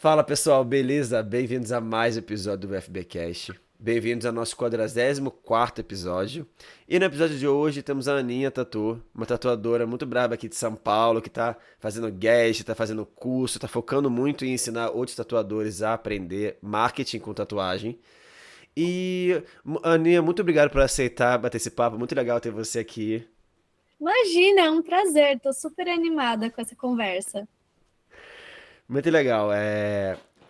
Fala pessoal, beleza? Bem-vindos a mais um episódio do FBcast. Bem-vindos ao nosso 44º episódio. E no episódio de hoje temos a Aninha Tatu, uma tatuadora muito braba aqui de São Paulo, que tá fazendo guest, tá fazendo curso, tá focando muito em ensinar outros tatuadores a aprender marketing com tatuagem. E, Aninha, muito obrigado por aceitar bater esse papo, muito legal ter você aqui. Imagina, é um prazer. Tô super animada com essa conversa. Muito legal.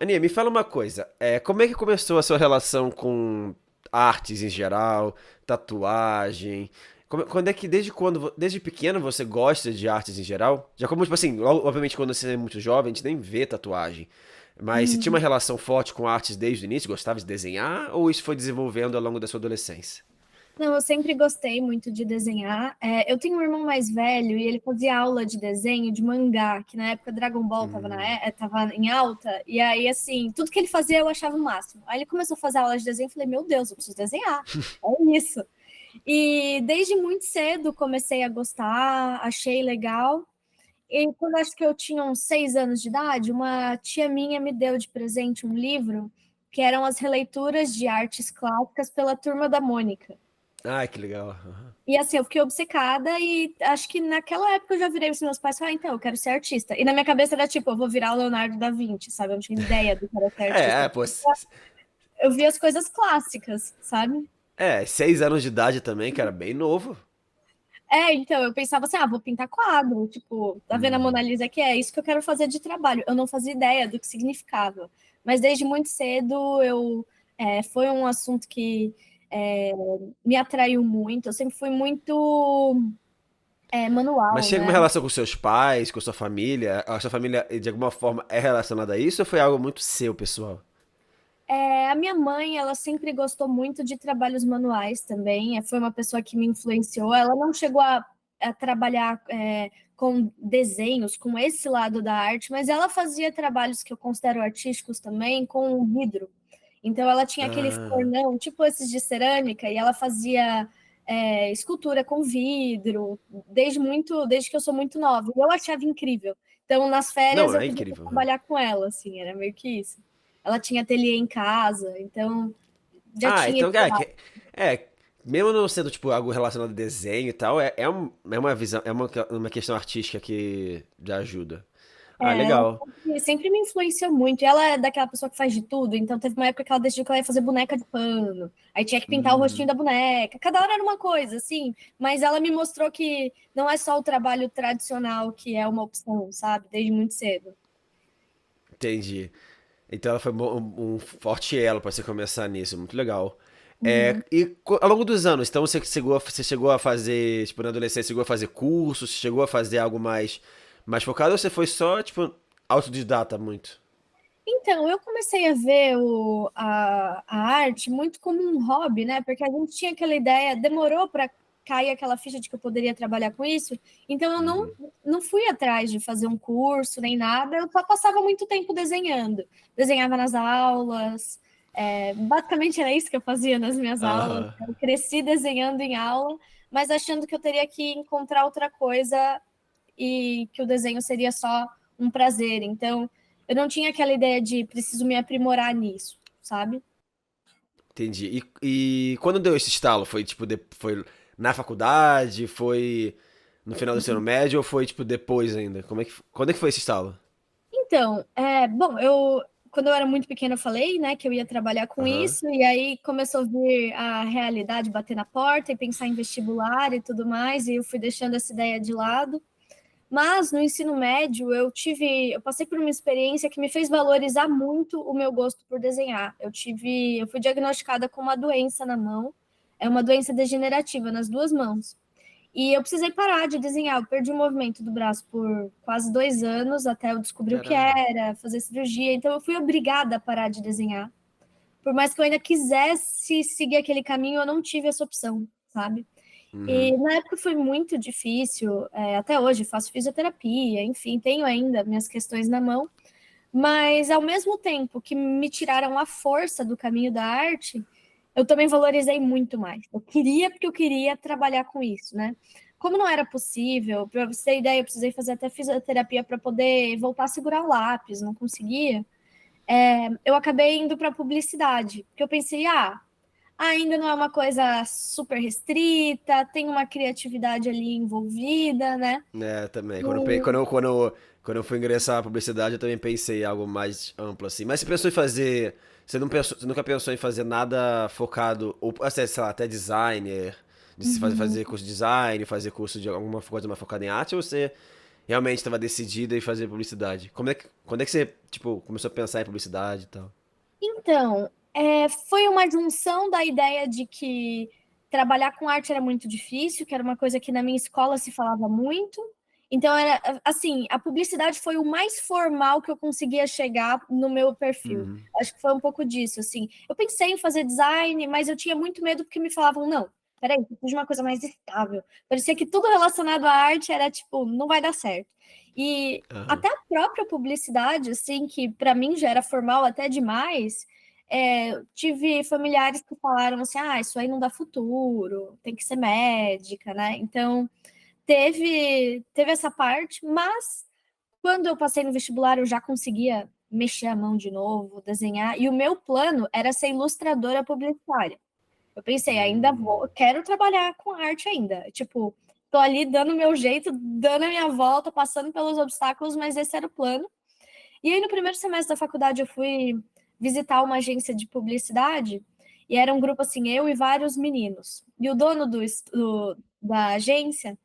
Aninha, me fala uma coisa. Como é que começou a sua relação com artes em geral, tatuagem? Quando é que, desde pequeno você gosta de artes em geral? Já como, tipo assim, obviamente quando você é muito jovem, a gente nem vê tatuagem. Mas você tinha uma Hum. relação forte com artes desde o início? Gostava de desenhar? Ou isso foi desenvolvendo ao longo da sua adolescência? Não, eu sempre gostei muito de desenhar. Eu tenho um irmão mais velho e ele fazia aula de desenho de mangá, que na época Dragon Ball tava em alta. E aí, assim, tudo que ele fazia eu achava o máximo. Aí ele começou a fazer aula de desenho e falei, meu Deus, eu preciso desenhar. É isso. E desde muito cedo comecei a gostar, achei legal. E quando acho que eu tinha uns 6 anos de idade, uma tia minha me deu de presente um livro que eram as releituras de artes clássicas pela Turma da Mônica. Ai, que legal. Aham. E assim, eu fiquei obcecada e acho que naquela época eu já virei os meus pais e falei, então, eu quero ser artista. E na minha cabeça era tipo, eu vou virar o Leonardo da Vinci, sabe? Eu não tinha ideia do que era ser artista. Pô. Eu vi as coisas clássicas, sabe? 6 anos de idade também, que era bem novo. Então, eu pensava assim, vou pintar quadro, tipo, tá vendo a Mona Lisa aqui? É isso que eu quero fazer de trabalho. Eu não fazia ideia do que significava. Mas desde muito cedo foi um assunto que é, me atraiu muito. Eu sempre fui muito Mas manual, chega uma né? relação com seus pais, com sua família? A sua família, de alguma forma, é relacionada a isso ou foi algo muito seu, pessoal? A minha mãe, ela sempre gostou muito de trabalhos manuais também. Foi uma pessoa que me influenciou. Ela não chegou a trabalhar com desenhos, com esse lado da arte, mas ela fazia trabalhos que eu considero artísticos também com vidro. Então, ela tinha aquele Ah, fornão, tipo esses de cerâmica, e ela fazia escultura com vidro, desde que eu sou muito nova. E eu achava incrível. Então, nas férias, não, eu é podia incrível. trabalhar com ela, assim, era meio que isso. Ela tinha ateliê em casa, então já tinha Então, esse lado. é, mesmo não sendo, tipo, algo relacionado a desenho e tal, é uma visão, uma questão artística que já ajuda. Ah, Ela legal. sempre me influenciou muito. E ela é daquela pessoa que faz de tudo, então teve uma época que ela decidiu que ela ia fazer boneca de pano. Aí tinha que pintar o rostinho Uhum, da boneca. Cada hora era uma coisa, assim. Mas ela me mostrou que não é só o trabalho tradicional que é uma opção, sabe? Desde muito cedo. entendi. Então ela foi um forte elo pra você começar nisso, muito legal. Uhum. Ao longo dos anos, então você chegou a fazer, tipo, na adolescência, chegou a fazer cursos, chegou a fazer algo mais focado ou você foi só, tipo, autodidata muito? Então, eu comecei a ver a arte muito como um hobby, né? Porque a gente tinha aquela ideia, demorou para cair aquela ficha de que eu poderia trabalhar com isso, então eu não fui atrás de fazer um curso nem nada, eu só passava muito tempo desenhando. Desenhava nas aulas, basicamente era isso que eu fazia nas minhas aulas. Aham. Eu cresci desenhando em aula, mas achando que eu teria que encontrar outra coisa e que o desenho seria só um prazer. Então, eu não tinha aquela ideia de preciso me aprimorar nisso, sabe? Entendi. E quando deu esse estalo? Foi, tipo, foi na faculdade? Foi no final do ensino médio ou foi, tipo, depois ainda? Quando é que foi esse estalo? Então, bom, quando eu era muito pequena, eu falei, né, que eu ia trabalhar com Aham. isso, e aí começou a vir a realidade bater na porta e pensar em vestibular e tudo mais, e eu fui deixando essa ideia de lado. Mas no ensino médio eu passei por uma experiência que me fez valorizar muito o meu gosto por desenhar. Eu fui diagnosticada com uma doença na mão, é uma doença degenerativa nas duas mãos. E eu precisei parar de desenhar. Eu perdi o movimento do braço por quase 2 anos até eu descobrir o que Caramba. era, fazer cirurgia. Então eu fui obrigada a parar de desenhar. Por mais que eu ainda quisesse seguir aquele caminho, eu não tive essa opção, sabe? Uhum. E na época foi muito difícil, até hoje faço fisioterapia, enfim, tenho ainda minhas questões na mão, mas ao mesmo tempo que me tiraram a força do caminho da arte, eu também valorizei muito mais. Eu queria, porque eu queria trabalhar com isso, né? Como não era possível, para você ter ideia, eu precisei fazer até fisioterapia para poder voltar a segurar o lápis, não conseguia. eu acabei indo para publicidade, porque eu pensei, ainda não é uma coisa super restrita, tem uma criatividade ali envolvida, né? É, também. E, Quando eu fui ingressar na publicidade, eu também pensei em algo mais amplo, assim. Mas você pensou em fazer. Você nunca pensou em fazer nada focado, ou sei lá, até designer, de se fazer curso de design, fazer curso de alguma coisa mais focada em arte, ou você realmente estava decidida em fazer publicidade? Quando é que você, tipo, começou a pensar em publicidade e tal? então, foi uma junção da ideia de que trabalhar com arte era muito difícil, que era uma coisa que na minha escola se falava muito. Então, era assim, a publicidade foi o mais formal que eu conseguia chegar no meu perfil. Uhum. Acho que foi um pouco disso, assim. Eu pensei em fazer design, mas eu tinha muito medo porque me falavam, não, peraí, preciso de uma coisa mais estável. Parecia que tudo relacionado à arte era tipo, não vai dar certo. E Aham. até a própria publicidade, assim, que para mim já era formal até demais, tive familiares que falaram assim, isso aí não dá futuro, tem que ser médica, né? Então, teve essa parte, mas quando eu passei no vestibular, eu já conseguia mexer a mão de novo, desenhar, e o meu plano era ser ilustradora publicitária. Eu pensei, ainda vou, Hum. quero trabalhar com arte ainda. Tipo, tô ali dando o meu jeito, dando a minha volta, passando pelos obstáculos, mas esse era o plano. E aí, no primeiro semestre da faculdade, eu fui visitar uma agência de publicidade, e era um grupo assim, eu e vários meninos. E o dono da agência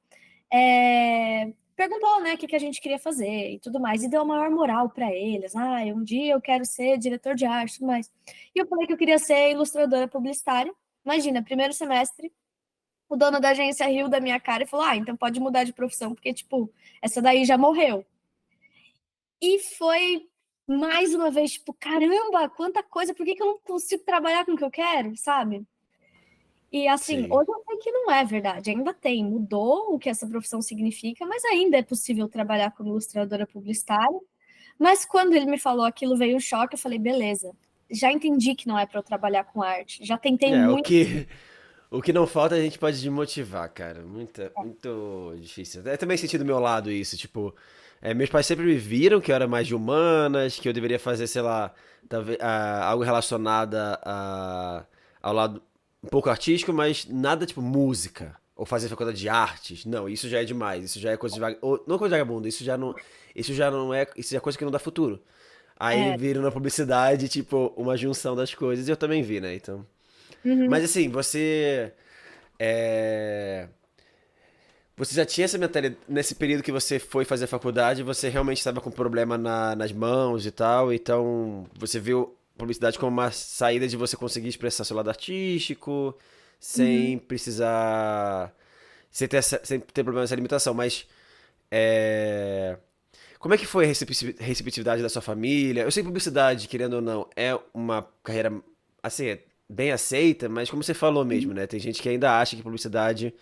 perguntou, né, o que a gente queria fazer e tudo mais, e deu a maior moral para eles. Um dia eu quero ser diretor de arte e tudo mais. E eu falei que eu queria ser ilustradora publicitária. Imagina, primeiro semestre, o dono da agência riu da minha cara e falou: então pode mudar de profissão, porque, tipo, essa daí já morreu. E foi mais uma vez, tipo, caramba, quanta coisa, por que eu não consigo trabalhar com o que eu quero, sabe? E assim, Sim. hoje eu sei que não é verdade, ainda tem, mudou o que essa profissão significa, mas ainda é possível trabalhar como ilustradora publicitária. Mas quando ele me falou aquilo, veio um choque, eu falei, beleza, já entendi que não é para eu trabalhar com arte, já tentei É, muito. o que não falta a gente pode desmotivar, cara. Muito difícil. É também senti do meu lado isso, tipo, meus pais sempre me viram que eu era mais de humanas, que eu deveria fazer, sei lá, talvez, algo relacionado ao lado um pouco artístico, mas nada tipo música. Ou fazer faculdade de artes. Não, isso já é demais. Isso já é coisa de vagabundo. Não coisa de vagabundo, isso já não é. Isso já é coisa que não dá futuro. Aí É, viram na publicidade, tipo, uma junção das coisas, e eu também vi, né? Então. uhum. Mas assim, você. é, Você já tinha essa mentalidade. Nesse período que você foi fazer a faculdade, você realmente estava com problema nas mãos e tal, então você viu publicidade como uma saída de você conseguir expressar seu lado artístico, Uhum. sem precisar. Sem ter problema nessa limitação, mas. é, Como é que foi a receptividade da sua família? Eu sei que publicidade, querendo ou não, é uma carreira, assim, bem aceita, mas como você falou mesmo, né? Tem gente que ainda acha que publicidade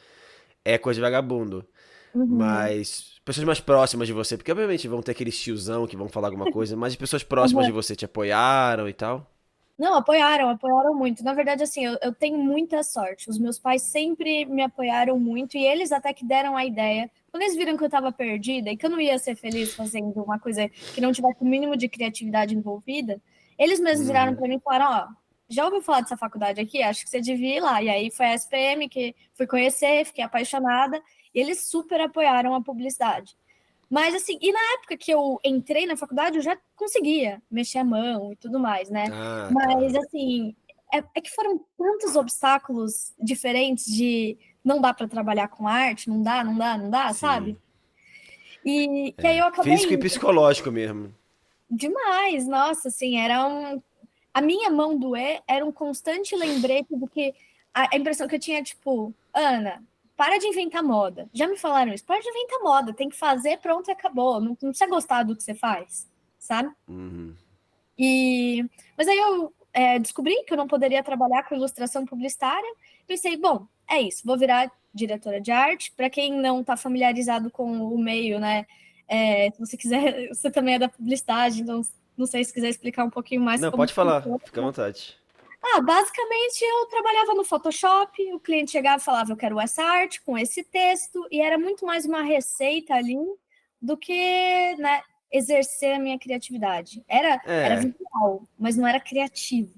é coisa de vagabundo. Uhum. Mas pessoas mais próximas de você, porque obviamente vão ter aqueles tiozão que vão falar alguma coisa, mas as pessoas próximas de Uhum. você te apoiaram e tal? Não, apoiaram muito. Na verdade, assim, eu tenho muita sorte. Os meus pais sempre me apoiaram muito e eles até que deram a ideia. Quando eles viram que eu estava perdida e que eu não ia ser feliz fazendo uma coisa que não tivesse o mínimo de criatividade envolvida, eles mesmos viraram Uhum. para mim e falaram: já ouviu falar dessa faculdade aqui? Acho que você devia ir lá. E aí foi a SPM que fui conhecer, fiquei apaixonada e eles super apoiaram a publicidade. Mas assim, e na época que eu entrei na faculdade, eu já conseguia mexer a mão e tudo mais, né? Ah, Mas tá. assim, é que foram tantos obstáculos diferentes de não dá para trabalhar com arte, não dá, não dá, não dá, Sim. sabe? E que aí eu acabei Físico e indo psicológico mesmo. demais, nossa, assim, a minha mão doer era um constante lembrete do que a impressão que eu tinha, tipo, Ana, para de inventar moda. Já me falaram isso, para de inventar moda, tem que fazer, pronto e acabou. Não precisa gostar do que você faz, sabe? Uhum. E, mas aí eu descobri que eu não poderia trabalhar com ilustração publicitária. Pensei, bom, é isso, vou virar diretora de arte. Para quem não está familiarizado com o meio, né? Se você quiser, você também é da publicidade, então não sei se quiser explicar um pouquinho mais Não, como pode falar, funciona. fica à vontade. Basicamente eu trabalhava no Photoshop, o cliente chegava e falava, eu quero essa arte com esse texto, e era muito mais uma receita ali do que, né, exercer a minha criatividade. Era É, visual, visual, mas não era criativo,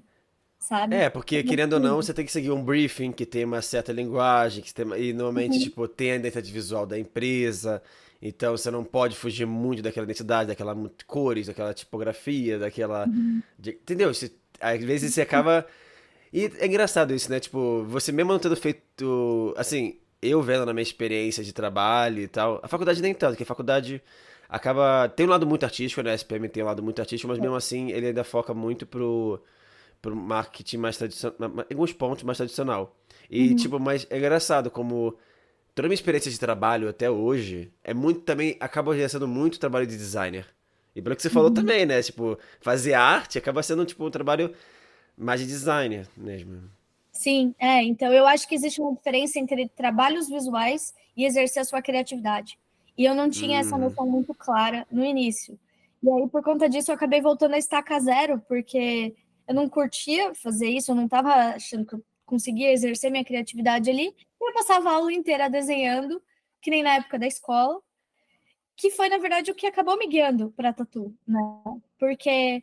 sabe? Porque querendo ou não, você tem que seguir um briefing que tem uma certa linguagem, e normalmente, Uhum, tipo, tem a identidade visual da empresa, então você não pode fugir muito daquela identidade, daquela cores, daquela tipografia, uhum, entendeu? Às vezes você acaba. E é engraçado isso, né? Tipo, você mesmo não tendo feito. Assim, eu vendo na minha experiência de trabalho e tal. A faculdade nem tanto, porque a faculdade acaba. Tem um lado muito artístico, né? A SPM tem um lado muito artístico, mas mesmo assim ele ainda foca muito pro marketing mais tradicional. Em alguns pontos mais tradicional. E, uhum, tipo, mas é engraçado como. Toda a minha experiência de trabalho até hoje é muito também. Acaba sendo muito trabalho de designer. E pelo que você falou uhum. também, né? Tipo, fazer arte acaba sendo, tipo, um trabalho mais de designer mesmo. Sim, então eu acho que existe uma diferença entre trabalhos visuais e exercer a sua criatividade. E eu não tinha essa Uhum. noção muito clara no início. E aí, por conta disso, eu acabei voltando a estaca zero, porque eu não curtia fazer isso, eu não estava achando que eu conseguia exercer minha criatividade ali. E eu passava a aula inteira desenhando, que nem na época da escola, que foi, na verdade, o que acabou me guiando para tatu, né? Porque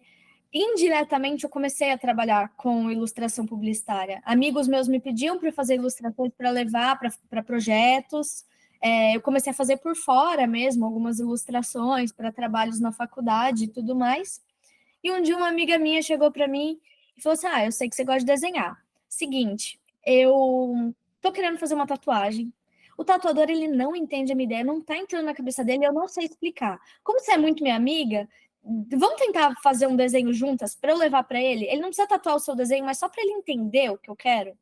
indiretamente eu comecei a trabalhar com ilustração publicitária. Amigos meus me pediam para fazer ilustrações para levar para projetos. Eu comecei a fazer por fora mesmo algumas ilustrações para trabalhos na faculdade e tudo mais. E um dia uma amiga minha chegou para mim e falou assim: "Ah, eu sei que você gosta de desenhar. Seguinte, eu tô querendo fazer uma tatuagem. O tatuador ele não entende a minha ideia, não tá entrando na cabeça dele, eu não sei explicar. Como você é muito minha amiga, vamos tentar fazer um desenho juntas para eu levar para ele? Ele não precisa tatuar o seu desenho, mas só para ele entender o que eu quero."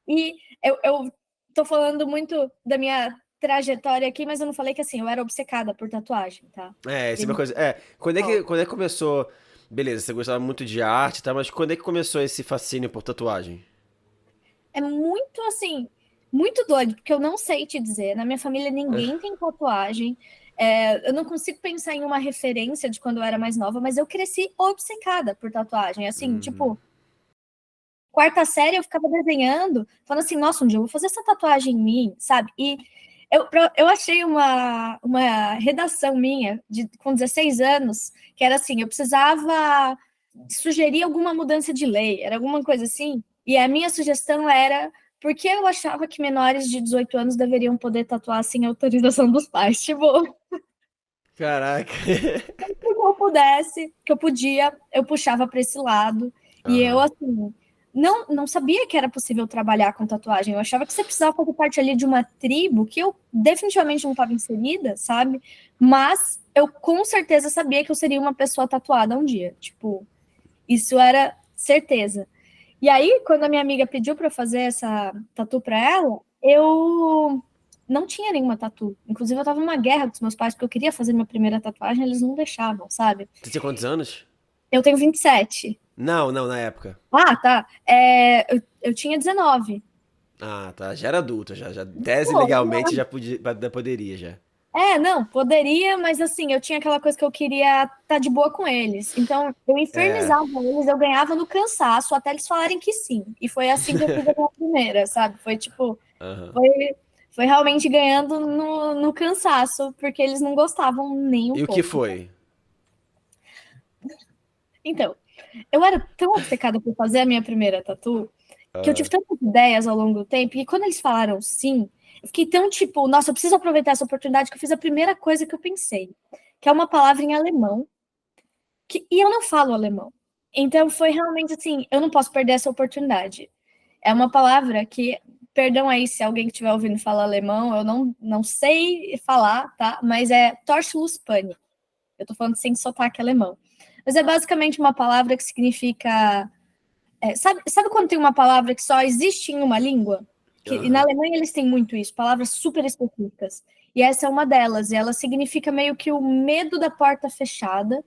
E eu tô falando muito da minha trajetória aqui, mas eu não falei que assim, eu era obcecada por tatuagem, tá? Isso é uma coisa. Quando é que começou. Beleza, você gostava muito de arte, tá? Mas quando é que começou esse fascínio por tatuagem? É muito assim, muito doido, porque eu não sei te dizer. Na minha família ninguém tem tatuagem. Eu não consigo pensar em uma referência de quando eu era mais nova, mas eu cresci obcecada por tatuagem. Assim, Uhum. tipo, quarta série eu ficava desenhando, falando assim, nossa, um dia eu vou fazer essa tatuagem em mim, sabe? E eu achei uma redação minha com 16 anos, que era assim, eu precisava sugerir alguma mudança de lei, era alguma coisa assim, e a minha sugestão era porque eu achava que menores de 18 anos deveriam poder tatuar sem autorização dos pais. Tipo, Caraca. se eu pudesse, que eu podia, eu puxava para esse lado. E eu, Aham. assim, não sabia que era possível trabalhar com tatuagem. Eu achava que você precisava fazer parte ali de uma tribo que eu definitivamente não estava inserida, sabe? Mas eu com certeza sabia que eu seria uma pessoa tatuada um dia. Tipo, isso era certeza. E aí, quando a minha amiga pediu para eu fazer essa tatu para ela, eu não tinha nenhuma tatu. Inclusive, eu tava numa guerra com os meus pais, porque eu queria fazer minha primeira tatuagem, eles não deixavam, sabe? Você tinha quantos anos? Eu tenho 27. Não, não, na época. Ah, tá. Eu tinha 19. Ah, tá. Já era adulta, já. Tese Pô, legalmente já poderia, já. não, poderia, mas assim, eu tinha aquela coisa que eu queria estar de boa com eles. Então, eu É. infernizava eles, eu ganhava no cansaço até eles falarem que sim. E foi assim que eu fiz a minha primeira, sabe? Foi tipo, Aham. foi, foi realmente ganhando no cansaço, porque eles não gostavam nem um E o que pouco. foi? Então, eu era tão obcecada por fazer a minha primeira tatu, que eu tive Aham. tantas ideias ao longo do tempo, e quando eles falaram sim, eu fiquei tão tipo, nossa, eu preciso aproveitar essa oportunidade que eu fiz a primeira coisa que eu pensei, que é uma palavra em alemão, e eu não falo alemão. Então foi realmente assim, eu não posso perder essa oportunidade. É uma palavra que, perdão aí se alguém que estiver ouvindo falar alemão, eu não sei falar, tá? Mas é Torschlusspani. Eu tô falando sem sotaque alemão. Mas é basicamente uma palavra que significa sabe quando tem uma palavra que só existe em uma língua? E na Aham. Alemanha eles têm muito isso, palavras super específicas. E essa é uma delas, e ela significa meio que o medo da porta fechada,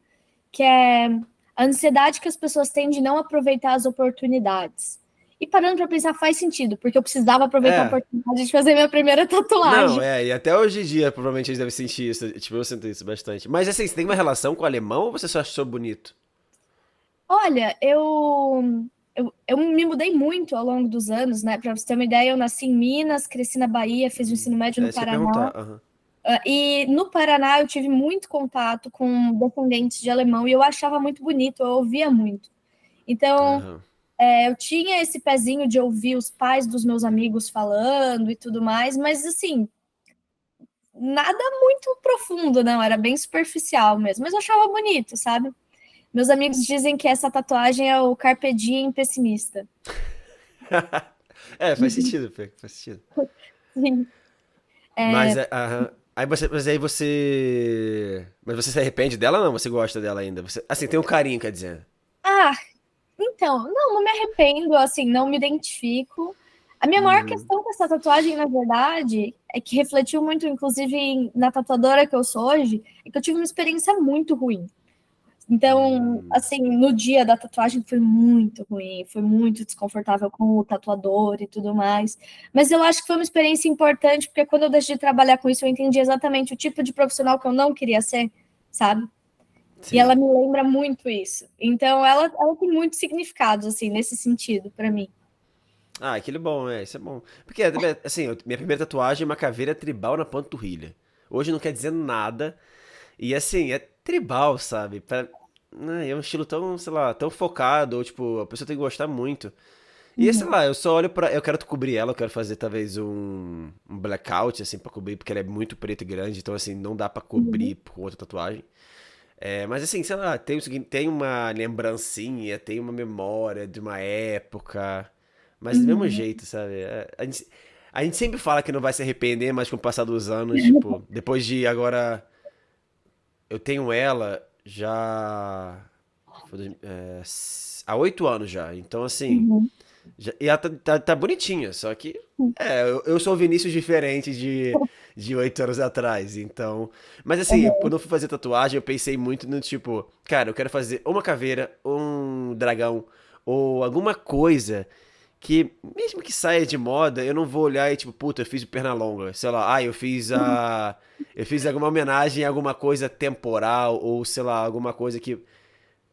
que é a ansiedade que as pessoas têm de não aproveitar as oportunidades. E parando para pensar, faz sentido, porque eu precisava aproveitar a É. oportunidade de fazer minha primeira Não, tatuagem. e até hoje em dia provavelmente eles devem sentir isso. Tipo, eu sinto isso bastante. Mas assim, você tem uma relação com o alemão ou você só achou bonito? Olha, eu me mudei muito ao longo dos anos, né? Para você ter uma ideia, eu nasci em Minas, cresci na Bahia, fiz o ensino médio no Isso que eu ia Paraná. perguntar. Aham. E no Paraná eu tive muito contato com descendentes de alemão e eu achava muito bonito, eu ouvia muito. Então, Aham. eu tinha esse pezinho de ouvir os pais dos meus amigos falando e tudo mais, mas assim, nada muito profundo, não, era bem superficial mesmo, mas eu achava bonito, sabe? Meus amigos dizem que essa tatuagem é o Carpe Diem pessimista. É, faz sentido, Fê, faz sentido. Sim. Mas, aham. Mas você se arrepende dela ou não? Você gosta dela ainda? Assim, tem um carinho, quer dizer. Ah, então, não me arrependo, assim, não me identifico. A minha maior Uhum. questão com essa tatuagem, na verdade, é que refletiu muito, inclusive, na tatuadora que eu sou hoje, é que eu tive uma experiência muito ruim. Então, Hum. assim, no dia da tatuagem foi muito ruim, foi muito desconfortável com o tatuador e tudo mais. Mas eu acho que foi uma experiência importante, porque quando eu deixei de trabalhar com isso, eu entendi exatamente o tipo de profissional que eu não queria ser, sabe? E ela Sim. me lembra muito isso. Então, ela tem muitos significados, assim, nesse sentido, para mim. Ah, aquele bom, isso é bom. Porque, assim, minha primeira tatuagem é uma caveira tribal na panturrilha. Hoje não quer dizer nada. E, assim, é tribal, sabe? É um estilo tão, sei lá, tão focado, ou, tipo, a pessoa tem que gostar muito. E, sei Uhum, lá, eu só olho pra. Eu quero cobrir ela, eu quero fazer talvez um blackout, assim, pra cobrir, porque ela é muito preta e grande, então, assim, não dá pra uhum, cobrir com outra tatuagem. Mas assim, sei lá, tem uma lembrancinha, tem uma memória de uma época, mas do mesmo uhum. jeito, sabe? A gente sempre fala que não vai se arrepender, mas com o passar dos anos, tipo, depois de agora. Eu tenho ela já. Há 8 anos já, então assim. Uhum. E ela tá bonitinha, só que. Eu sou o Vinícius diferente de 8 anos atrás, então. Mas assim, quando eu fui fazer tatuagem, eu pensei muito no tipo, cara, eu quero fazer ou uma caveira, ou um dragão, ou alguma coisa que, mesmo que saia de moda, eu não vou olhar e tipo, puta, eu fiz o Pernalonga, sei lá, eu fiz a. Eu fiz alguma homenagem a alguma coisa temporal, ou sei lá, alguma coisa que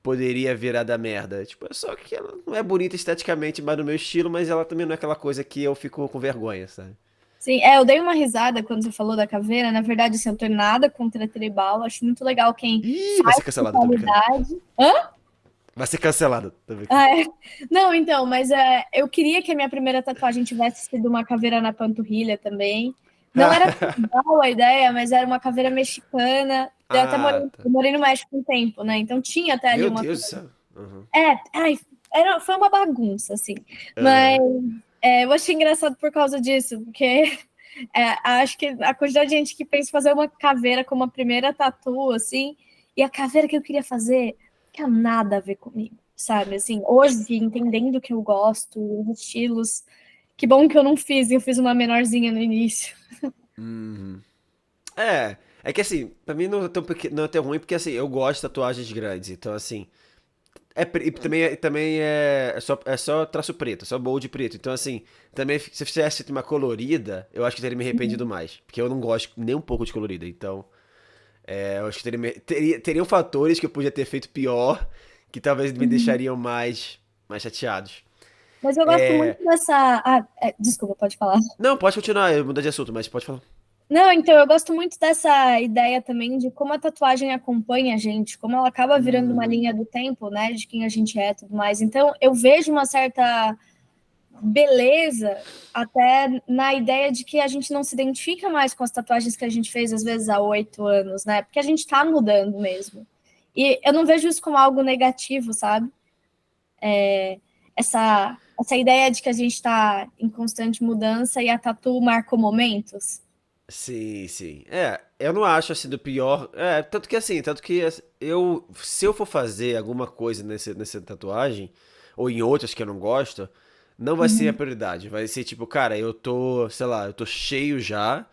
poderia virar da merda. Tipo, é só que ela não é bonita esteticamente, mas no meu estilo, mas ela também não é aquela coisa que eu fico com vergonha, sabe? Sim, eu dei uma risada quando você falou da caveira. Na verdade, assim, eu não tenho nada contra tribal. Acho muito legal quem Ih, vai faz ser com cancelado, tô brincando. qualidade. Hã? Vai ser cancelado, tô brincando. Ah, é. Não, então, mas eu queria que a minha primeira tatuagem tivesse sido uma caveira na panturrilha também. Não era tribal a ideia, mas era uma caveira mexicana. Eu até morei, Ah, tá. eu morei no México um tempo, né? Então tinha até ali Meu uma. Deus do céu. Uhum. Ai, foi uma bagunça, assim. Mas Aham. eu achei engraçado por causa disso, porque acho que a quantidade de gente que pensa em fazer uma caveira como a primeira tatu, assim, e a caveira que eu queria fazer não tinha nada a ver comigo, sabe? Assim, hoje, entendendo que eu gosto, os estilos, que bom que eu não fiz, eu fiz uma menorzinha no início. Uhum. É que assim, pra mim não é tão ruim, porque assim, eu gosto de tatuagens grandes, então assim, e também é só traço preto, só bold preto. Então, assim, também se eu fizesse uma colorida, eu acho que teria me arrependido mais. Porque eu não gosto nem um pouco de colorida. Então, eu acho que teriam fatores que eu podia ter feito pior, que talvez me Uhum. deixariam mais chateados. Mas eu gosto muito É, dessa. Desculpa, pode falar. não, pode continuar, eu mudar de assunto, mas pode falar. Não, então eu gosto muito dessa ideia também de como a tatuagem acompanha a gente, como ela acaba virando uma Uhum. linha do tempo, né, de quem a gente é e tudo mais. Então eu vejo uma certa beleza até na ideia de que a gente não se identifica mais com as tatuagens que a gente fez às vezes há 8 anos, né? Porque a gente tá mudando mesmo. E eu não vejo isso como algo negativo, sabe? Essa ideia de que a gente está em constante mudança e a tatu marcou momentos. Sim, sim. Eu não acho assim do pior. Tanto que se eu for fazer alguma coisa nessa tatuagem, ou em outras que eu não gosto, não vai ser a Uhum. prioridade. Vai ser tipo, cara, sei lá, eu tô cheio já,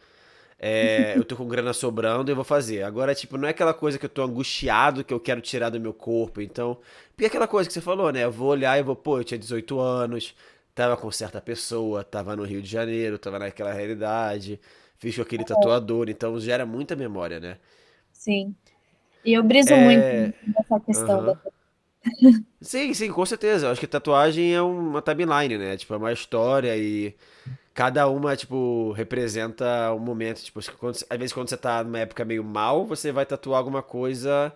eu tô com grana sobrando e eu vou fazer. Agora, tipo, não é aquela coisa que eu tô angustiado que eu quero tirar do meu corpo, então. Porque é aquela coisa que você falou, né? Eu vou olhar e vou, pô, eu tinha 18 anos, tava com certa pessoa, tava no Rio de Janeiro, tava naquela realidade, fiz com aquele tatuador, então gera muita memória, né? Sim. E eu briso muito É. nessa questão da. Aham. Sim, sim, com certeza. Eu acho que tatuagem é uma timeline, né? Tipo, é uma história e. cada uma, tipo, representa um momento. Tipo, às vezes quando você tá numa época meio mal, você vai tatuar alguma coisa,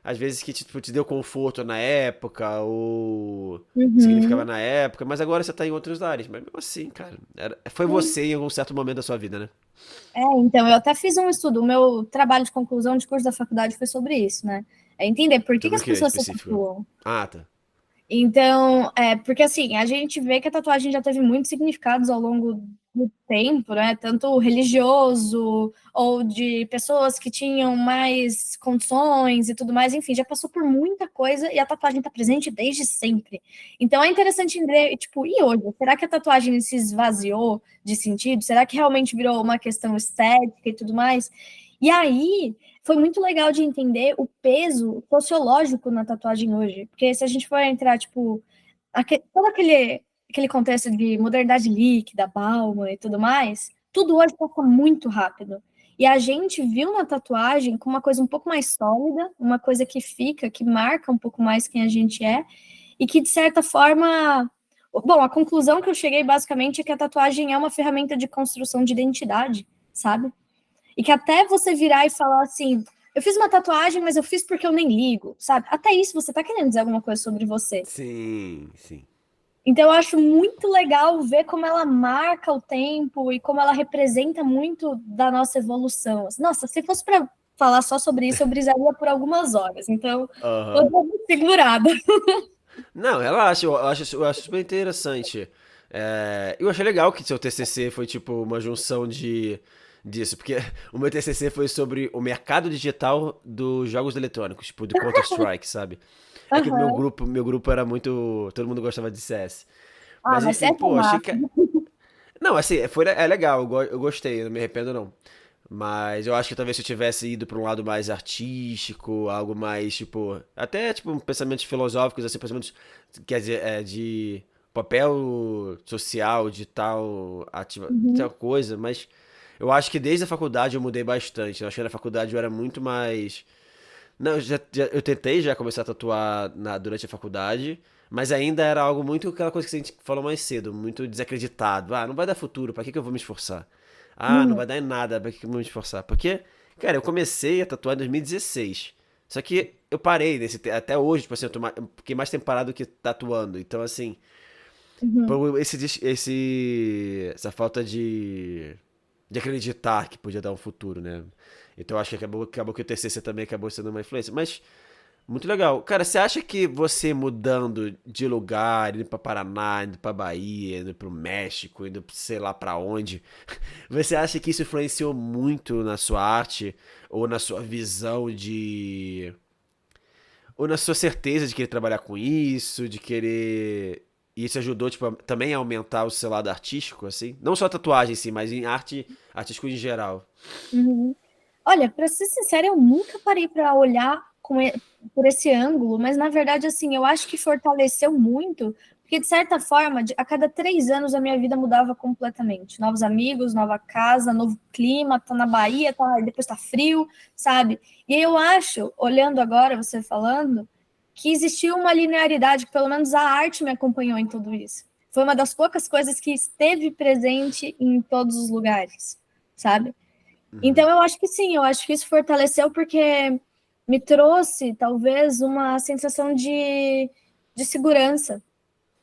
às vezes que tipo, te deu conforto na época, ou significava Uhum. na época, mas agora você tá em outros lares. Mas mesmo assim, cara, foi você em algum certo momento da sua vida, né? Então, eu até fiz um estudo, o meu trabalho de conclusão de curso da faculdade foi sobre isso, né? É entender por que que Sobre o as que pessoas se específico? tatuam. Ah, tá. Então, porque assim, a gente vê que a tatuagem já teve muitos significados ao longo do tempo, né? Tanto religioso ou de pessoas que tinham mais condições e tudo mais, enfim, já passou por muita coisa e a tatuagem está presente desde sempre. Então é interessante entender, tipo, e hoje? Será que a tatuagem se esvaziou de sentido? Será que realmente virou uma questão estética e tudo mais? E aí, foi muito legal de entender o peso sociológico na tatuagem hoje. Porque se a gente for entrar, tipo, todo aquele contexto de modernidade líquida, Bauman e tudo mais, tudo hoje passa muito rápido. E a gente viu na tatuagem como uma coisa um pouco mais sólida, uma coisa que fica, que marca um pouco mais quem a gente é, e que, de certa forma. Bom, a conclusão que eu cheguei basicamente é que a tatuagem é uma ferramenta de construção de identidade, sabe? E que até você virar e falar assim, eu fiz uma tatuagem, mas eu fiz porque eu nem ligo, sabe? Até isso você tá querendo dizer alguma coisa sobre você. Sim, sim. Então eu acho muito legal ver como ela marca o tempo e como ela representa muito da nossa evolução. Nossa, se fosse para falar só sobre isso, eu brisaria por algumas horas. Então, tô Aham. dando segurada. Não, relaxa, eu acho super interessante. Eu achei legal que seu TCC foi tipo uma junção disso, porque o meu TCC foi sobre o mercado digital dos jogos eletrônicos, tipo do Counter-Strike, sabe? É que o meu Aham. grupo, meu grupo era muito, todo mundo gostava de CS. Ah, Mas mas enfim, essa é pô, achei massa. que não, assim, é legal, eu gostei, não me arrependo não. Mas eu acho que talvez se eu tivesse ido pra um lado mais artístico, algo mais, tipo, até tipo pensamentos filosóficos, assim, pensamentos, quer dizer, de papel social, de tal Uhum. coisa, mas eu acho que desde a faculdade eu mudei bastante. Eu acho que na faculdade eu era muito mais. Não, eu tentei já começar a tatuar durante a faculdade, mas ainda era algo muito aquela coisa que a gente falou mais cedo, muito desacreditado. Ah, não vai dar futuro, pra que que eu vou me esforçar? Ah, não Uhum. vai dar em nada, pra que que eu vou me esforçar? Porque, cara, eu comecei a tatuar em 2016. Só que eu parei até hoje, tipo assim, eu fiquei mais tempo parado do que tatuando. Então, assim, Uhum. por essa falta de acreditar que podia dar um futuro, né? Então eu acho que acabou que o TCC também acabou sendo uma influência. Mas muito legal. Cara, você acha que você mudando de lugar, indo pra Paraná, indo pra Bahia, indo pro México, indo sei lá pra onde, você acha que isso influenciou muito na sua arte ou na sua visão de ou na sua certeza de querer trabalhar com isso, de querer e isso ajudou tipo também a aumentar o seu lado artístico assim? Não só a tatuagem em si, mas em arte, artístico em geral. Uhum. Olha, para ser sincera, eu nunca parei para olhar por esse ângulo, mas na verdade, assim, eu acho que fortaleceu muito, porque de certa forma, a cada 3 anos a minha vida mudava completamente. Novos amigos, nova casa, novo clima, tá na Bahia, depois tá frio, sabe? E eu acho, olhando agora, você falando, que existiu uma linearidade, que pelo menos a arte me acompanhou em tudo isso. Foi uma das poucas coisas que esteve presente em todos os lugares, sabe? Então, eu acho que sim, eu acho que isso fortaleceu porque me trouxe, talvez, uma sensação de segurança,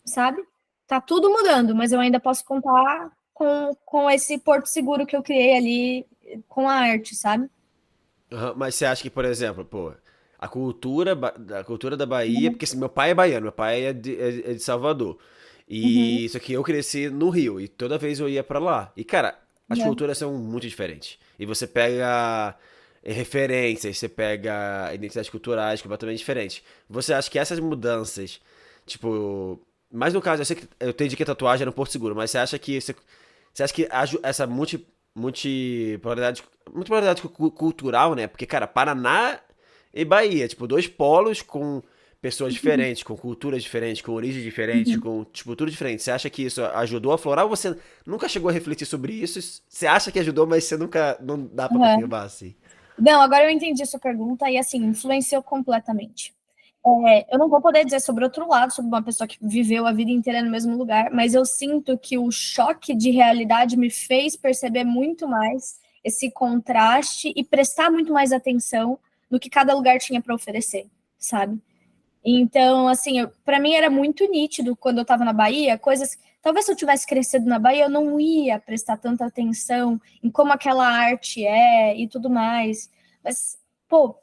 sabe? Tá tudo mudando, mas eu ainda posso contar com esse porto seguro que eu criei ali com a arte, sabe? Aham, mas você acha que, por exemplo, pô, a cultura da Bahia, porque assim, meu pai é baiano, meu pai é de Salvador. Uhum, E isso aqui eu cresci no Rio e toda vez eu ia pra lá. E cara, as uhum, culturas são muito diferentes. E você pega referências, você pega identidades culturais completamente diferentes. Você acha que essas mudanças, tipo, mas no caso, eu sei que eu entendi que a tatuagem era no Porto Seguro, mas você acha que essa multipolaridade cultural, né? Porque, cara, Paraná e Bahia, tipo, dois polos com pessoas diferentes, com culturas diferentes, com origens diferentes, uhum. com, tipo, tudo diferente. Você acha que isso ajudou a florar ou você nunca chegou a refletir sobre isso? Você acha que ajudou, mas você nunca, não dá pra Uhum. confirmar, assim. Não, agora eu entendi a sua pergunta e assim, influenciou completamente. Eu não vou poder dizer sobre outro lado, sobre uma pessoa que viveu a vida inteira no mesmo lugar, mas eu sinto que o choque de realidade me fez perceber muito mais esse contraste e prestar muito mais atenção no que cada lugar tinha para oferecer, sabe? Então, assim, para mim era muito nítido quando eu estava na Bahia, coisas. Talvez se eu tivesse crescido na Bahia, eu não ia prestar tanta atenção em como aquela arte é e tudo mais. Mas, pô,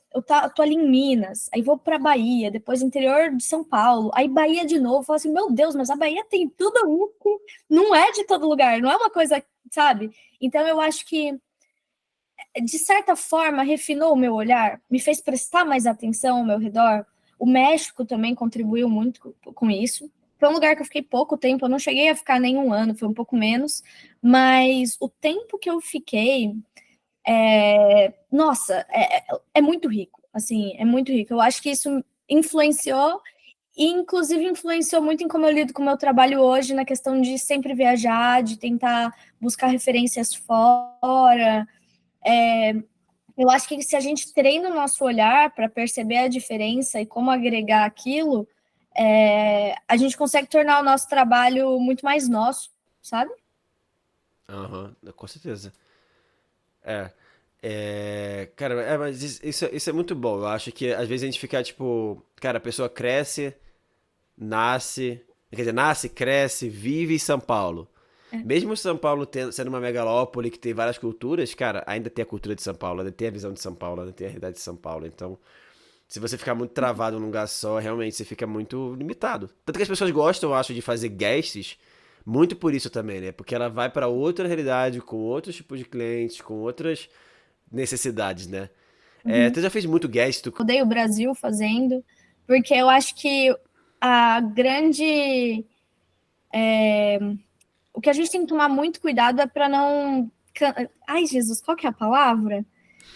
tô ali em Minas, aí vou para Bahia, depois interior de São Paulo, aí Bahia de novo, falo assim, meu Deus, mas a Bahia tem tudo isso, que não é de todo lugar, não é uma coisa, sabe? Então eu acho que de certa forma, refinou o meu olhar, me fez prestar mais atenção ao meu redor. O México também contribuiu muito com isso. Foi um lugar que eu fiquei pouco tempo, eu não cheguei a ficar nem um ano, foi um pouco menos, mas o tempo que eu fiquei, nossa, é muito rico, assim, é muito rico. Eu acho que isso influenciou, e inclusive influenciou muito em como eu lido com o meu trabalho hoje, na questão de sempre viajar, de tentar buscar referências fora, eu acho que se a gente treina o nosso olhar para perceber a diferença e como agregar aquilo, a gente consegue tornar o nosso trabalho muito mais nosso, sabe? Aham, com certeza. É. Cara, mas isso é muito bom. Eu acho que às vezes a gente fica tipo, cara, a pessoa cresce, nasce, quer dizer, nasce, cresce, vive em São Paulo. É. Mesmo São Paulo sendo uma megalópole que tem várias culturas, cara, ainda tem a cultura de São Paulo, ainda tem a visão de São Paulo, ainda tem a realidade de São Paulo. Então, se você ficar muito travado num lugar só, realmente você fica muito limitado. Tanto que as pessoas gostam, eu acho, de fazer guests, muito por isso também, né? Porque ela vai pra outra realidade, com outros tipos de clientes, com outras necessidades, né? Uhum. Tu já fez muito guest? Odeio o Brasil fazendo, porque eu acho que a grande. O que a gente tem que tomar muito cuidado é para não. Ai, Jesus, qual que é a palavra?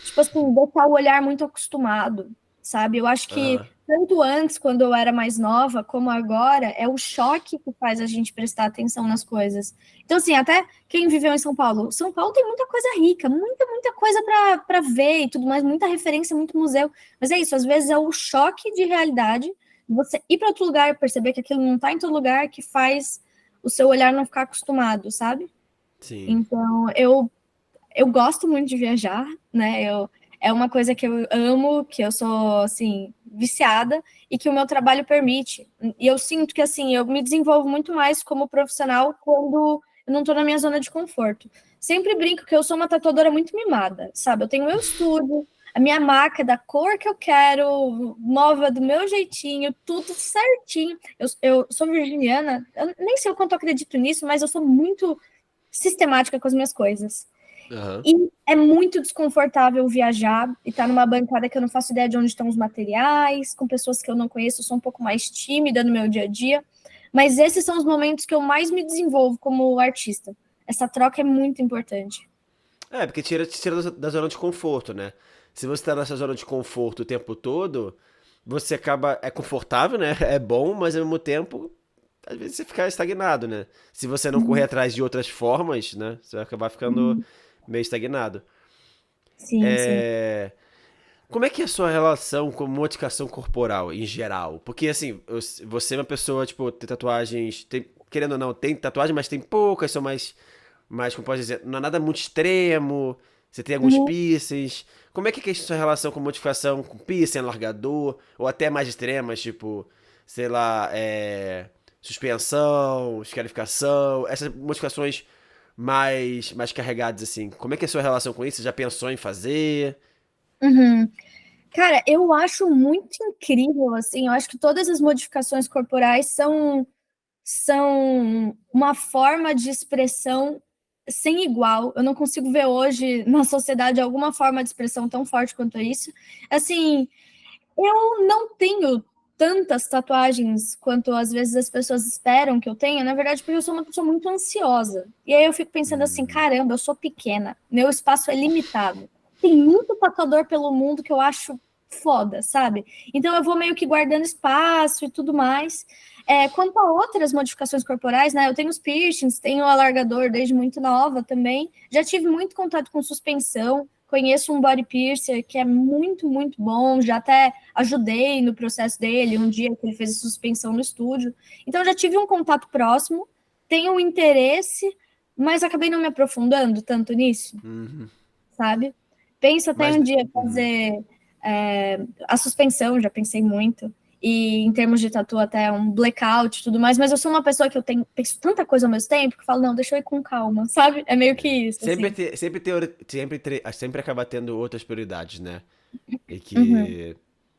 Tipo assim, deixar o olhar muito acostumado, sabe? Eu acho que Aham. tanto antes, quando eu era mais nova, como agora, é o choque que faz a gente prestar atenção nas coisas. Então, assim, até quem viveu em São Paulo tem muita coisa rica, muita coisa para ver e tudo mais, muita referência, muito museu. Mas é isso, às vezes é o choque de realidade, você ir para outro lugar e perceber que aquilo não está em todo lugar, que faz o seu olhar não ficar acostumado, sabe? Sim. Então, eu gosto muito de viajar, né? É uma coisa que eu amo, que eu sou, assim, viciada e que o meu trabalho permite. E eu sinto que, assim, eu me desenvolvo muito mais como profissional quando eu não estou na minha zona de conforto. Sempre brinco que eu sou uma tatuadora muito mimada, sabe? Eu tenho meu estúdio, a minha maca é da cor que eu quero, móvel do meu jeitinho, tudo certinho. Eu sou virginiana, eu nem sei o quanto eu acredito nisso, mas eu sou muito sistemática com as minhas coisas. Aham. E é muito desconfortável viajar e estar numa bancada que eu não faço ideia de onde estão os materiais, com pessoas que eu não conheço, eu sou um pouco mais tímida no meu dia a dia. Mas esses são os momentos que eu mais me desenvolvo como artista. Essa troca é muito importante. Porque te tira da zona de conforto, né? Se você tá nessa zona de conforto o tempo todo, você acaba. É confortável, né? É bom, mas ao mesmo tempo, às vezes você fica estagnado, né? Se você não correr Uhum, atrás de outras formas, né? Você vai acabar ficando uhum. meio estagnado. Sim, sim. É... Como é que é a sua relação com modificação corporal, em geral? Porque, assim, você é uma pessoa, tipo, tem tatuagens. Querendo ou não, tem tatuagem, mas tem poucas, são mais, como pode dizer, não é nada muito extremo. Você tem alguns Uhum. piercings. Como é que é a sua relação com modificação, com piercing, alargador, ou até mais extremas, tipo, sei lá, suspensão, escarificação, essas modificações mais carregadas, assim. Como é que é a sua relação com isso? Você já pensou em fazer? Uhum. Cara, eu acho muito incrível, assim, eu acho que todas as modificações corporais são uma forma de expressão sem igual. Eu não consigo ver hoje na sociedade alguma forma de expressão tão forte quanto isso. Assim, eu não tenho tantas tatuagens quanto às vezes as pessoas esperam que eu tenha, na verdade, porque eu sou uma pessoa muito ansiosa. E aí eu fico pensando assim, caramba, eu sou pequena, meu espaço é limitado. Tem muito tatuador pelo mundo que eu acho foda, sabe? Então eu vou meio que guardando espaço e tudo mais. Quanto a outras modificações corporais, né? Eu tenho os piercings, tenho o alargador desde muito nova também. Já tive muito contato com suspensão, conheço um body piercer que é muito, muito bom, já até ajudei no processo dele, um dia que ele fez a suspensão no estúdio. Então, já tive um contato próximo, tenho um interesse, mas acabei não me aprofundando tanto nisso, Uhum. sabe? Penso até Mas. um dia Uhum. fazer a suspensão, já pensei muito. E em termos de tatu, até um blackout e tudo mais, mas eu sou uma pessoa que penso tanta coisa ao mesmo tempo que eu falo, não, deixa eu ir com calma, sabe? É meio que isso, Sempre, assim. te- sempre, sempre acaba tendo outras prioridades, né? E Uhum. que.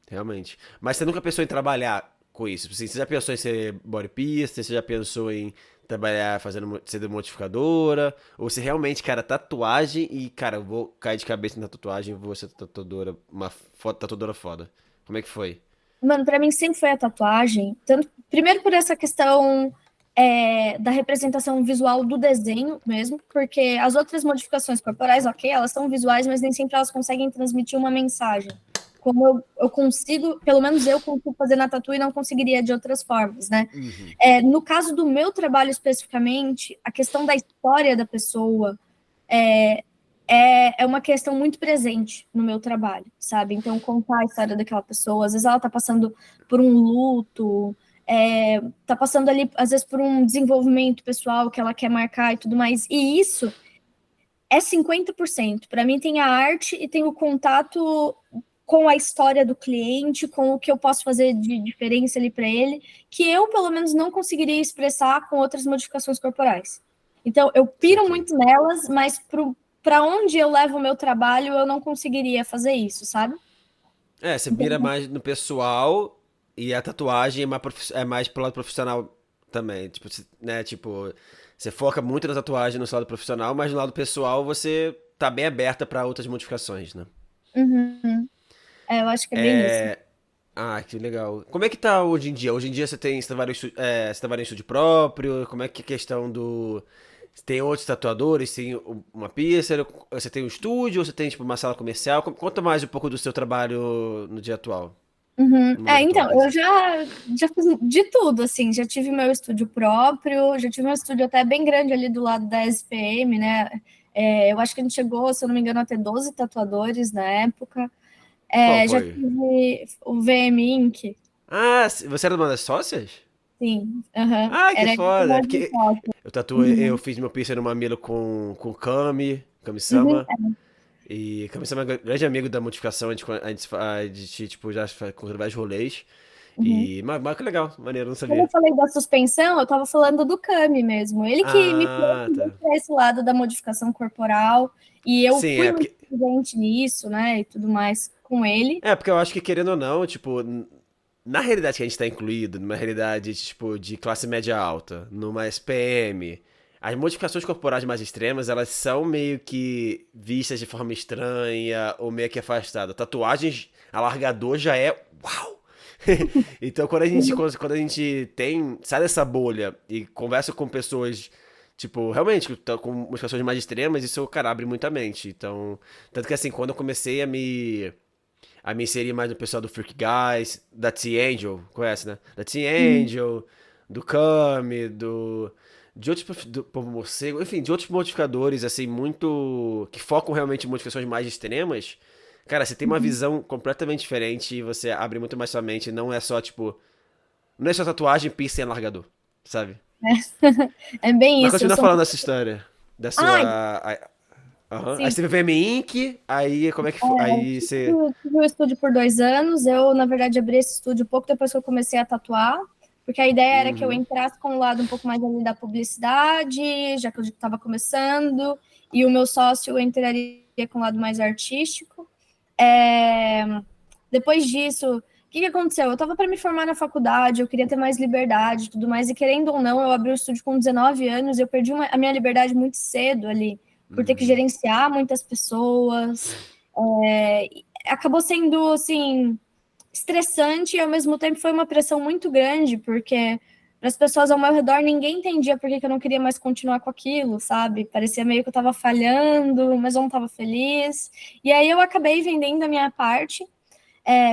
Realmente. Mas você nunca pensou em trabalhar com isso? Assim, você já pensou em ser body piercer? Você já pensou em trabalhar sendo modificadora? Ou você realmente, cara, tatuagem e, cara, eu vou cair de cabeça na tatuagem e vou ser tatuadora, tatuadora foda. Como é que foi? Mano, pra mim sempre foi a tatuagem, tanto, primeiro por essa questão da representação visual do desenho mesmo, porque as outras modificações corporais, ok, elas são visuais, mas nem sempre elas conseguem transmitir uma mensagem. Como eu consigo, pelo menos eu consigo fazer na tatu e não conseguiria de outras formas, né? Uhum. No caso do meu trabalho especificamente, a questão da história da pessoa, é uma questão muito presente no meu trabalho, sabe? Então, contar a história daquela pessoa, às vezes ela tá passando por um luto, tá passando ali, às vezes, por um desenvolvimento pessoal que ela quer marcar e tudo mais. E isso é 50%. Para mim, tem a arte e tem o contato com a história do cliente, com o que eu posso fazer de diferença ali para ele, que eu, pelo menos, não conseguiria expressar com outras modificações corporais. Então, eu Isso piro aqui. muito nelas, mas para onde eu levo o meu trabalho, eu não conseguiria fazer isso, sabe? É, você mira Então, mais no pessoal e a tatuagem é mais pro lado profissional também. Tipo, né, tipo, você foca muito na tatuagem no seu lado profissional, mas no lado pessoal você tá bem aberta pra outras modificações, né? uhum. Eu acho que é bem isso. É. Ah, que legal. Como é que tá hoje em dia? Hoje em dia você trabalha você trabalha em estúdio próprio? Como é que é a questão do. Você tem outros tatuadores? Tem uma piercer? Você tem um estúdio? Ou você tem, tipo, uma sala comercial? Conta mais um pouco do seu trabalho no dia atual. Uhum. No momento atual, Então, quer eu dizer. já fiz de tudo, assim, já tive meu estúdio próprio, já tive meu estúdio até bem grande ali do lado da SPM, né? Eu acho que a gente chegou, se eu não me engano, a ter 12 tatuadores na época. Qual Já foi? tive o VM Inc. Ah, você era uma das sócias? Sim, aham. Ah, que Era esse foda. É mesmo porque sócio. eu Uhum. fiz meu piercing no mamilo com Uhum. Kami-sama. E Kami-sama é um grande amigo da modificação, a gente tipo, já com vários rolês. Uhum. Mas que legal, maneiro, não Quando eu sabia. falei da suspensão, eu estava falando do Cami mesmo. Ele que me Ah, trouxe tá. para esse lado da modificação corporal, e eu Sim, fui muito presente nisso, né, e tudo mais com ele. é porque eu acho que querendo ou não, tipo, na realidade que a gente tá incluído, numa realidade, tipo, de classe média alta, numa SPM, as modificações corporais mais extremas, elas são meio que vistas de forma estranha ou meio que afastada. Tatuagens, alargador já é uau! Então quando a gente sai dessa bolha e conversa com pessoas, tipo, realmente, com modificações mais extremas, isso, cara, abre muita mente. Então, tanto que assim, quando eu comecei a me inserir mais no pessoal do Freak Guys, da T-Angel, conhece, né? Da Uhum. T-Angel, do Kami, de outros, do Povo Morcego, enfim, de outros modificadores, assim, muito, que focam realmente em modificações mais extremas. Cara, você tem uma Uhum. visão completamente diferente e você abre muito mais sua mente, não é só, tipo, não é só tatuagem, piercing e largador, sabe? É bem Mas isso. Eu continua sou um falando dessa história, da Ai, sua... Aham. Aí sim. você teve VM Inc., aí como é que foi? Eu Aí você... tive o estúdio por 2 anos. Eu, na verdade, abri esse estúdio pouco depois que eu comecei a tatuar, porque a ideia era que eu Uhum. entrasse com um lado um pouco mais ali da publicidade, já que eu estava começando, e o meu sócio entraria com o lado mais artístico. É, Depois disso, o que aconteceu? Eu estava para me formar na faculdade, eu queria ter mais liberdade e tudo mais, e querendo ou não, eu abri o estúdio com 19 anos, eu perdi a minha liberdade muito cedo ali, por ter que Uhum. gerenciar muitas pessoas. Acabou sendo, assim, estressante e ao mesmo tempo foi uma pressão muito grande, porque para as pessoas ao meu redor ninguém entendia por que eu não queria mais continuar com aquilo, sabe? Parecia meio que eu estava falhando, mas eu não estava feliz. E aí eu acabei vendendo a minha parte,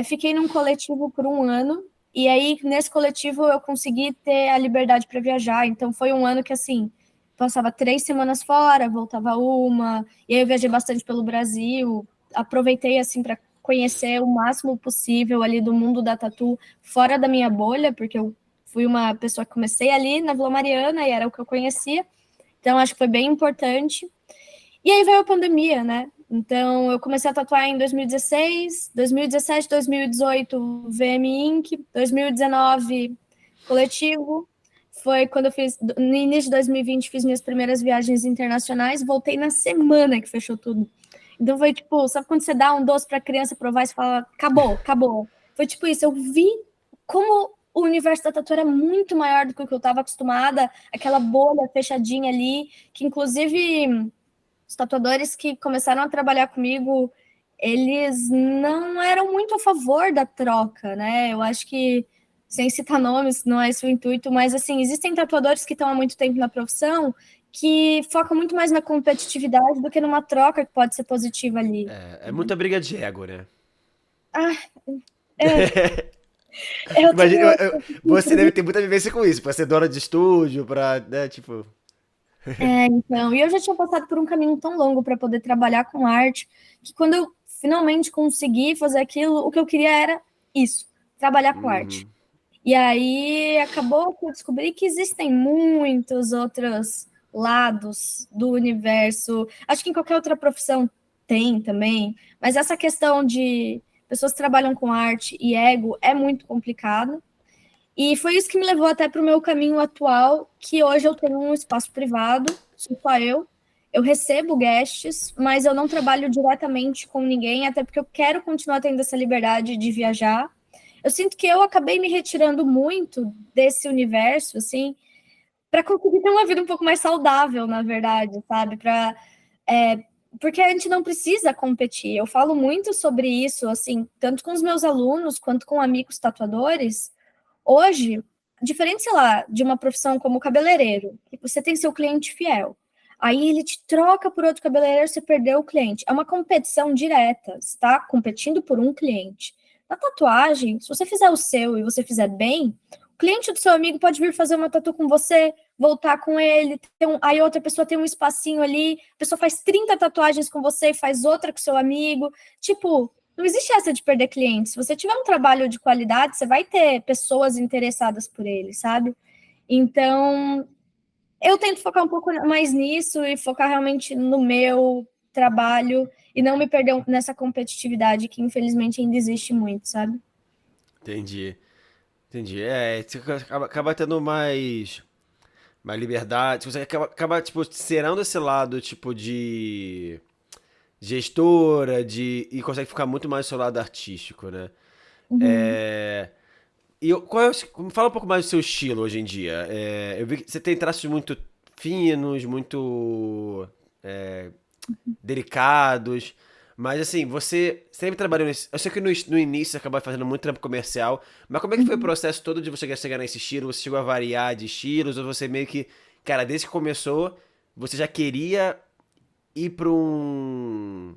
fiquei num coletivo por um ano, e aí nesse coletivo eu consegui ter a liberdade para viajar. Então foi um ano que, assim, passava 3 semanas fora, voltava uma, e aí eu viajei bastante pelo Brasil, aproveitei, assim, para conhecer o máximo possível ali do mundo da tatu, fora da minha bolha, porque eu fui uma pessoa que comecei ali na Vila Mariana, e era o que eu conhecia, então acho que foi bem importante. E aí veio a pandemia, né? Então, eu comecei a tatuar em 2016, 2017, 2018, VM Inc., 2019, Coletivo. Foi quando eu fiz, no início de 2020, fiz minhas primeiras viagens internacionais, voltei na semana que fechou tudo. Então, foi tipo, sabe quando você dá um doce para a criança provar e você fala, acabou, acabou. Foi tipo isso, eu vi como o universo da tatu era muito maior do que o que eu estava acostumada, aquela bolha fechadinha ali, que inclusive os tatuadores que começaram a trabalhar comigo, eles não eram muito a favor da troca, né? Eu acho que, sem citar nomes, não é esse o intuito, mas, assim, existem tatuadores que estão há muito tempo na profissão que focam muito mais na competitividade do que numa troca que pode ser positiva ali. É muita briga de ego, né? Ah, é, eu Imagina, tenho... você deve ter muita vivência com isso, pra ser dona de estúdio, pra, né, tipo... Então, e eu já tinha passado por um caminho tão longo para poder trabalhar com arte, que quando eu finalmente consegui fazer aquilo, o que eu queria era isso, trabalhar com arte. Uhum. E aí acabou que eu descobri que existem muitos outros lados do universo. Acho que em qualquer outra profissão tem também, mas essa questão de pessoas que trabalham com arte e ego é muito complicado. E foi isso que me levou até para o meu caminho atual, que hoje eu tenho um espaço privado, sou só eu. Eu recebo guests, mas eu não trabalho diretamente com ninguém, até porque eu quero continuar tendo essa liberdade de viajar. Eu sinto que eu acabei me retirando muito desse universo, assim, para conseguir ter uma vida um pouco mais saudável, na verdade, sabe? Porque a gente não precisa competir. Eu falo muito sobre isso, assim, tanto com os meus alunos quanto com amigos tatuadores. Hoje, diferente, sei lá, de uma profissão como cabeleireiro, que você tem seu cliente fiel. Aí ele te troca por outro cabeleireiro, você perdeu o cliente. É uma competição direta, você está competindo por um cliente. Na tatuagem, se você fizer o seu e você fizer bem, o cliente do seu amigo pode vir fazer uma tatu com você, voltar com ele, aí outra pessoa tem um espacinho ali, a pessoa faz 30 tatuagens com você e faz outra com seu amigo. Tipo, não existe essa de perder cliente. Se você tiver um trabalho de qualidade, você vai ter pessoas interessadas por ele, sabe? Então, eu tento focar um pouco mais nisso e focar realmente no meu trabalho e não me perder nessa competitividade que infelizmente ainda existe muito, sabe? Entendi. Entendi. Você acaba tendo mais liberdade, você acaba, tipo, serando esse lado, tipo, de gestora, e consegue ficar muito mais do seu lado artístico, né? Uhum. É, qual é fala um pouco mais do seu estilo hoje em dia. Eu vi que você tem traços muito finos, muito delicados, mas assim, você sempre trabalhou nesse. Eu sei que no início você acabou fazendo muito trampo comercial, mas como é que foi o Uhum. processo todo de você chegar nesse estilo? Você chegou a variar de estilos, ou você meio que, cara, desde que começou, você já queria ir pra uma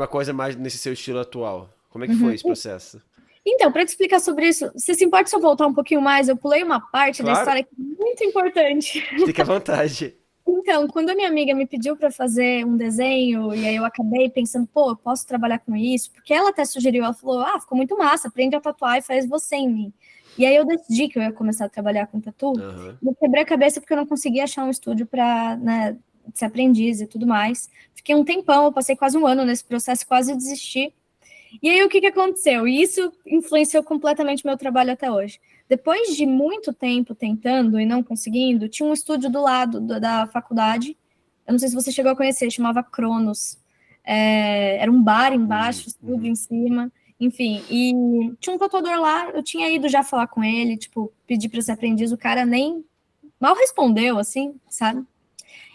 coisa mais nesse seu estilo atual? Como é que foi Uhum. esse processo? Então, para te explicar sobre isso, você se importa se eu voltar um pouquinho mais? Eu pulei uma parte da Claro, história que é muito importante. fique à vontade. Então, quando a minha amiga me pediu para fazer um desenho, e aí eu acabei pensando, pô, eu posso trabalhar com isso? Porque ela até sugeriu, ela falou, ficou muito massa, aprende a tatuar e faz você em mim. E aí eu decidi que eu ia começar a trabalhar com tatu, Aham. e eu quebrei a cabeça porque eu não conseguia achar um estúdio para, né, ser aprendiz e tudo mais. Fiquei um tempão, eu passei quase um ano nesse processo, quase desisti. E aí, o que aconteceu? E isso influenciou completamente meu trabalho até hoje. Depois de muito tempo tentando e não conseguindo, tinha um estúdio do lado da faculdade. Eu não sei se você chegou a conhecer, chamava Cronos. Era um bar embaixo, estúdio Uhum. em cima. Enfim, e tinha um tatuador lá, eu tinha ido já falar com ele, tipo, pedir para ser aprendiz, o cara nem mal respondeu, assim, sabe?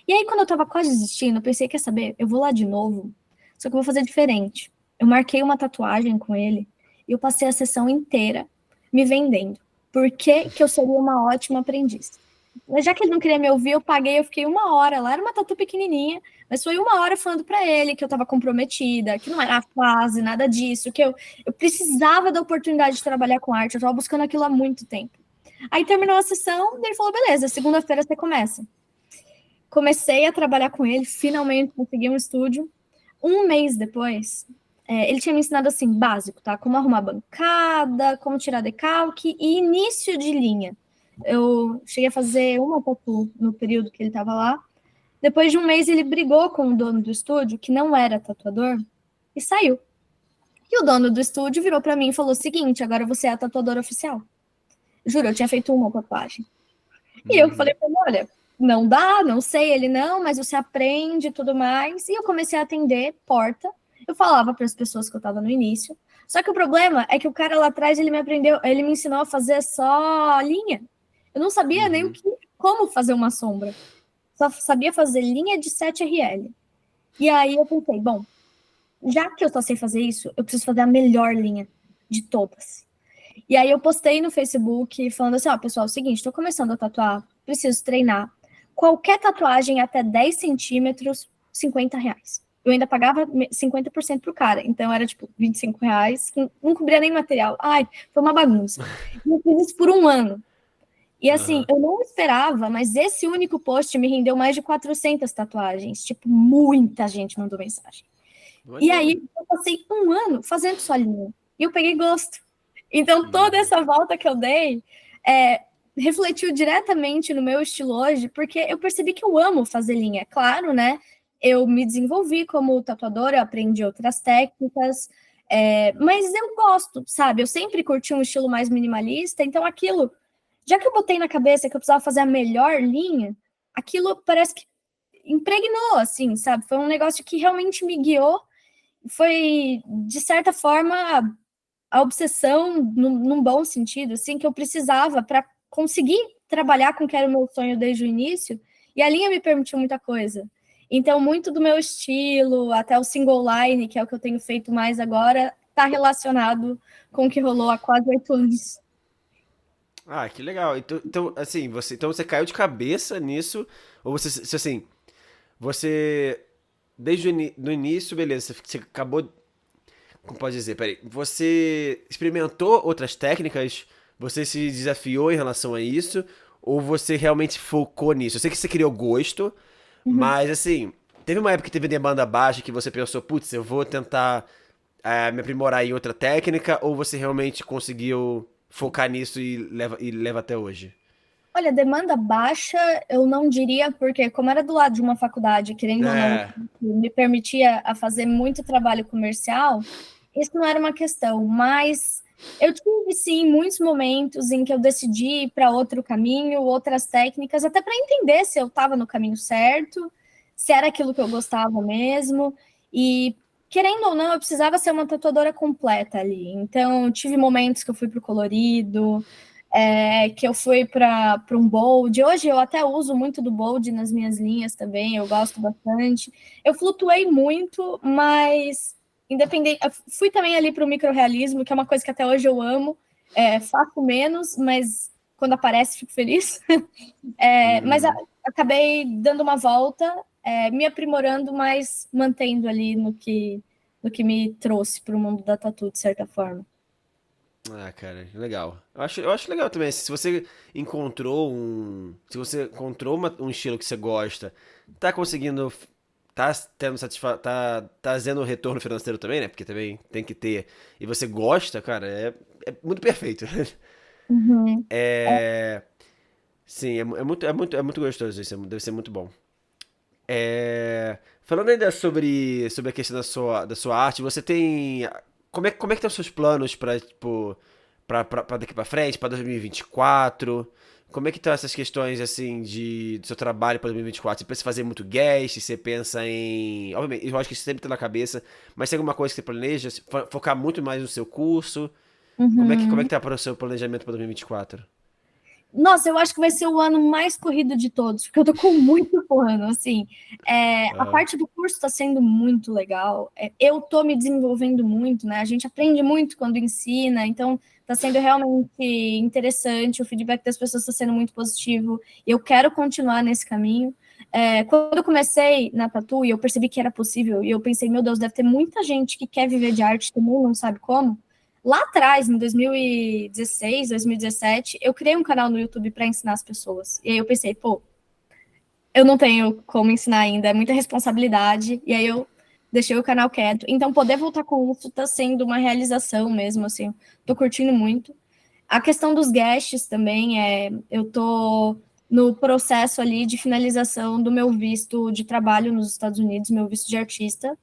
E aí, quando eu tava quase desistindo, eu pensei, quer saber? Eu vou lá de novo, só que eu vou fazer diferente. Eu marquei uma tatuagem com ele e eu passei a sessão inteira me vendendo. Por que que eu seria uma ótima aprendiz? Mas já que ele não queria me ouvir, eu paguei, eu fiquei uma hora lá, era uma tatu pequenininha, mas foi uma hora falando pra ele que eu tava comprometida, que não era a fase, nada disso, que eu precisava da oportunidade de trabalhar com arte, eu tava buscando aquilo há muito tempo. Aí terminou a sessão, e ele falou, beleza, segunda-feira você começa. Comecei a trabalhar com ele, finalmente consegui um estúdio. Um mês depois, ele tinha me ensinado assim, básico, tá? Como arrumar bancada, como tirar decalque e início de linha. Eu cheguei a fazer uma tatu no período que ele estava lá. Depois de um mês, ele brigou com o dono do estúdio, que não era tatuador, e saiu. E o dono do estúdio virou para mim e falou o seguinte: agora você é a tatuadora oficial. Juro, eu tinha feito uma tatuagem. E eu falei para ele: olha, não dá, não sei. Ele: não, mas você aprende e tudo mais. E eu comecei a atender porta. Eu falava para as pessoas que eu estava no início. Só que o problema é que o cara lá atrás, ele me ensinou a fazer só linha. Eu não sabia nem como fazer uma sombra. Só sabia fazer linha de 7RL. E aí eu pensei, bom, já que eu só sei fazer isso, eu preciso fazer a melhor linha de todas. E aí eu postei no Facebook falando assim, ó, pessoal, é o seguinte, tô começando a tatuar, preciso treinar. Qualquer tatuagem até 10 centímetros, R$ 50. Eu ainda pagava 50% pro cara, então era tipo R$ 25, não cobria nem material. Ai, foi uma bagunça. E eu fiz isso por um ano. E assim, eu não esperava, mas esse único post me rendeu mais de 400 tatuagens. Tipo, muita gente mandou mensagem. E aí, eu passei um ano fazendo sua linha. E eu peguei gosto. Então, toda essa volta que eu dei refletiu diretamente no meu estilo hoje, porque eu percebi que eu amo fazer linha. Claro, né? Eu me desenvolvi como tatuadora, eu aprendi outras técnicas, mas eu gosto, sabe? Eu sempre curti um estilo mais minimalista, então aquilo, já que eu botei na cabeça que eu precisava fazer a melhor linha, aquilo parece que impregnou, assim, sabe? Foi um negócio que realmente me guiou, foi, de certa forma, a obsessão, num bom sentido, assim, que eu precisava para conseguir trabalhar com o que era o meu sonho desde o início, e a linha me permitiu muita coisa. Então, muito do meu estilo, até o single line, que é o que eu tenho feito mais agora, está relacionado com o que rolou há quase 8 anos. Ah, que legal. Então, assim, você caiu de cabeça nisso, ou você, assim, você, desde no início, beleza, você acabou, como pode dizer, peraí, você experimentou outras técnicas, você se desafiou em relação a isso, ou você realmente focou nisso? Eu sei que você criou gosto, Uhum. mas, assim, teve uma época que teve demanda baixa que você pensou, putz, eu vou tentar me aprimorar em outra técnica, ou você realmente conseguiu focar nisso e leva até hoje? Olha, demanda baixa, eu não diria, porque como era do lado de uma faculdade, querendo ou não, É, me permitia a fazer muito trabalho comercial, isso não era uma questão, mas eu tive, sim, muitos momentos em que eu decidi ir para outro caminho, outras técnicas, até para entender se eu estava no caminho certo, se era aquilo que eu gostava mesmo, e querendo ou não, eu precisava ser uma tatuadora completa ali, então tive momentos que eu fui para o colorido, que eu fui para um bold. Hoje eu até uso muito do bold nas minhas linhas também, eu gosto bastante. Eu flutuei muito, mas independente, eu fui também ali para o microrrealismo, que é uma coisa que até hoje eu amo. Faço menos, mas quando aparece fico feliz. Mas acabei dando uma volta, me aprimorando, mas mantendo ali no que me trouxe para o mundo da tatu, de certa forma. Ah, cara, legal. Eu acho legal também. Se você encontrou um estilo que você gosta, tá conseguindo, tá tendo tá trazendo retorno financeiro também, né? Porque também tem que ter. E você gosta, cara, é muito perfeito. Uhum. É, sim, é muito gostoso isso. Deve ser muito bom. Falando ainda sobre a questão da sua arte, você tem. Como é que estão os seus planos pra, tipo, pra daqui pra frente, pra 2024? Como é que estão essas questões, assim, do seu trabalho pra 2024? Você pensa em fazer muito guest? Você pensa em. Obviamente, eu acho que isso sempre tá na cabeça, mas tem alguma coisa que você planeja? Focar muito mais no seu curso? Como é que Uhum. tá para o seu planejamento pra 2024? Nossa, eu acho que vai ser o ano mais corrido de todos, porque eu tô com muito plano, assim. A Aham. parte do curso está sendo muito legal. Eu tô me desenvolvendo muito, né? A gente aprende muito quando ensina, então está sendo realmente interessante. O feedback das pessoas está sendo muito positivo. E eu quero continuar nesse caminho. Quando eu comecei na Tatu e eu percebi que era possível, e eu pensei, meu Deus, deve ter muita gente que quer viver de arte também, não sabe como. Lá atrás, em 2016, 2017, eu criei um canal no YouTube para ensinar as pessoas. E aí eu pensei, pô, eu não tenho como ensinar ainda, é muita responsabilidade, e aí eu deixei o canal quieto. Então, poder voltar com isso tá sendo uma realização mesmo, assim, tô curtindo muito. A questão dos guests também, eu tô no processo ali de finalização do meu visto de trabalho nos Estados Unidos, meu visto de artista.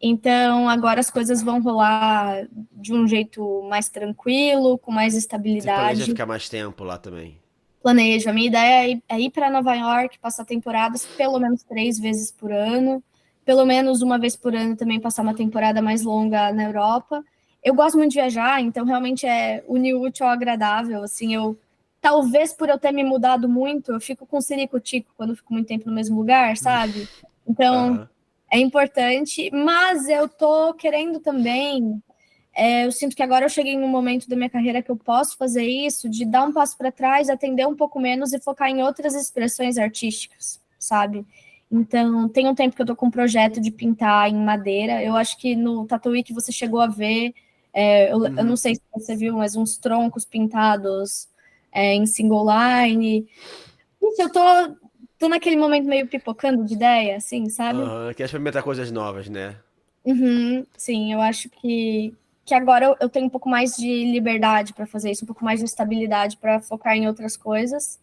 Então, agora as coisas vão rolar de um jeito mais tranquilo, com mais Você planeja estabilidade. ficar mais tempo lá também? Planejo. A minha ideia é ir para Nova York, passar temporadas pelo menos 3 vezes por ano, pelo menos uma vez por ano também passar uma temporada mais longa na Europa. Eu gosto muito de viajar, então realmente é unir o útil ao agradável. Assim, talvez por eu ter me mudado muito, eu fico com ciricutico quando eu fico muito tempo no mesmo lugar, sabe? Então Aham. é importante, mas eu tô querendo também eu sinto que agora eu cheguei em um momento da minha carreira que eu posso fazer isso, de dar um passo para trás, atender um pouco menos e focar em outras expressões artísticas, sabe? Então, tem um tempo que eu tô com um projeto de pintar em madeira. Eu acho que no Tatuí que você chegou a ver, eu não Uhum. sei se você viu, mas uns troncos pintados em single line. Isso, tô naquele momento meio pipocando de ideia, assim, sabe? Aham. Quer experimentar coisas novas, né? Uhum, sim, eu acho que agora eu tenho um pouco mais de liberdade para fazer isso, um pouco mais de estabilidade para focar em outras coisas.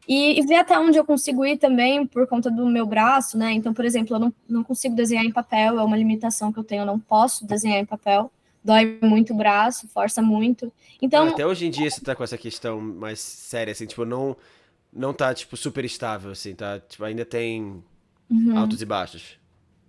E ver até onde eu consigo ir também por conta do meu braço, né? Então, por exemplo, eu não consigo desenhar em papel, é uma limitação que eu tenho, eu não posso desenhar em papel. Dói muito o braço, força muito. Ah, Então, até hoje em dia você tá com essa questão mais séria, assim, tipo, não tá, tipo, super estável, assim, tá? Tipo, ainda tem altos e baixos.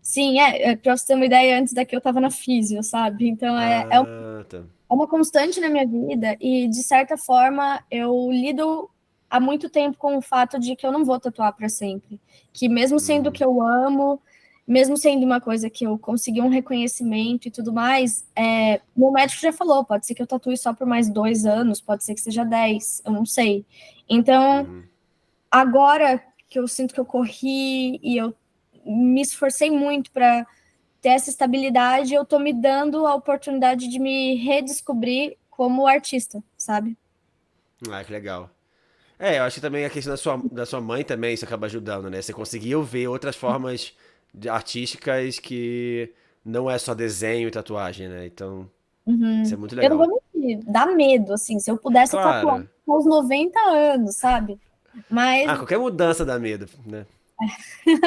sim, para você ter uma ideia, antes daqui eu estava na físio, sabe? Então, Ah, tá. é uma constante na minha vida e, de certa forma, eu lido há muito tempo com o fato de que eu não vou tatuar para sempre. Que mesmo sendo o que Uhum. eu amo, mesmo sendo uma coisa que eu consegui um reconhecimento e tudo mais, meu médico já falou, pode ser que eu tatue só por mais 2 anos, pode ser que seja 10, eu não sei. Então, Uhum. agora que eu sinto que eu corri e eu me esforcei muito para ter essa estabilidade, eu tô me dando a oportunidade de me redescobrir como artista, sabe? Ah, que legal. É, eu acho que também a questão da sua mãe também isso acaba ajudando, né? Você conseguiu ver outras formas artísticas que não é só desenho e tatuagem, né? Então, isso é muito Eu não legal. vou mentir, dá medo, assim, se eu pudesse eu tatuar Claro. aos 90 anos, sabe? Mas, Ah, qualquer mudança dá medo, né?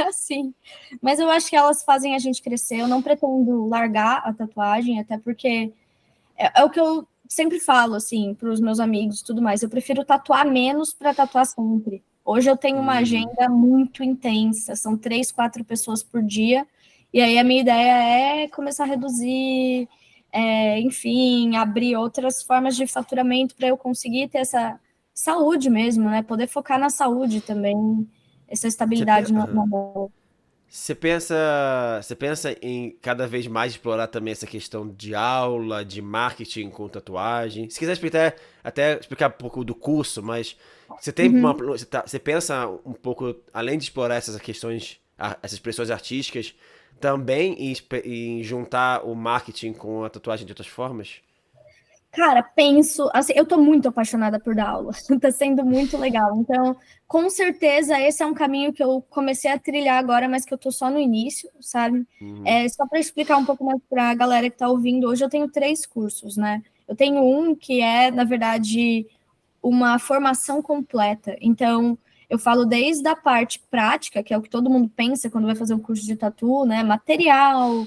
assim, mas eu acho que elas fazem a gente crescer. Eu não pretendo largar a tatuagem, até porque é o que eu sempre falo, assim, para os meus amigos e tudo mais. Eu prefiro tatuar menos para tatuar sempre. Hoje eu tenho uma Uhum. agenda muito intensa, são 3, 4 pessoas por dia, e aí a minha ideia é começar a reduzir, enfim, abrir outras formas de faturamento para eu conseguir ter essa saúde mesmo, né? Poder focar na saúde também, essa Você estabilidade pensa, na mão. você pensa em cada vez mais explorar também essa questão de aula, de marketing com tatuagem? Se quiser explicar, até explicar um pouco do curso, mas você tem uma, Uhum. você pensa um pouco, além de explorar essas questões, essas expressões artísticas, também em juntar o marketing com a tatuagem de outras formas? Cara, penso, assim, eu tô muito apaixonada por dar aula, tá sendo muito legal. Então, com certeza, esse é um caminho que eu comecei a trilhar agora, mas que eu tô só no início, sabe? Uhum. Só para explicar um pouco mais para a galera que tá ouvindo, hoje eu tenho 3 cursos, né? Eu tenho um que é, na verdade, uma formação completa. Então, eu falo desde a parte prática, que é o que todo mundo pensa quando vai fazer um curso de tatu, né? Material,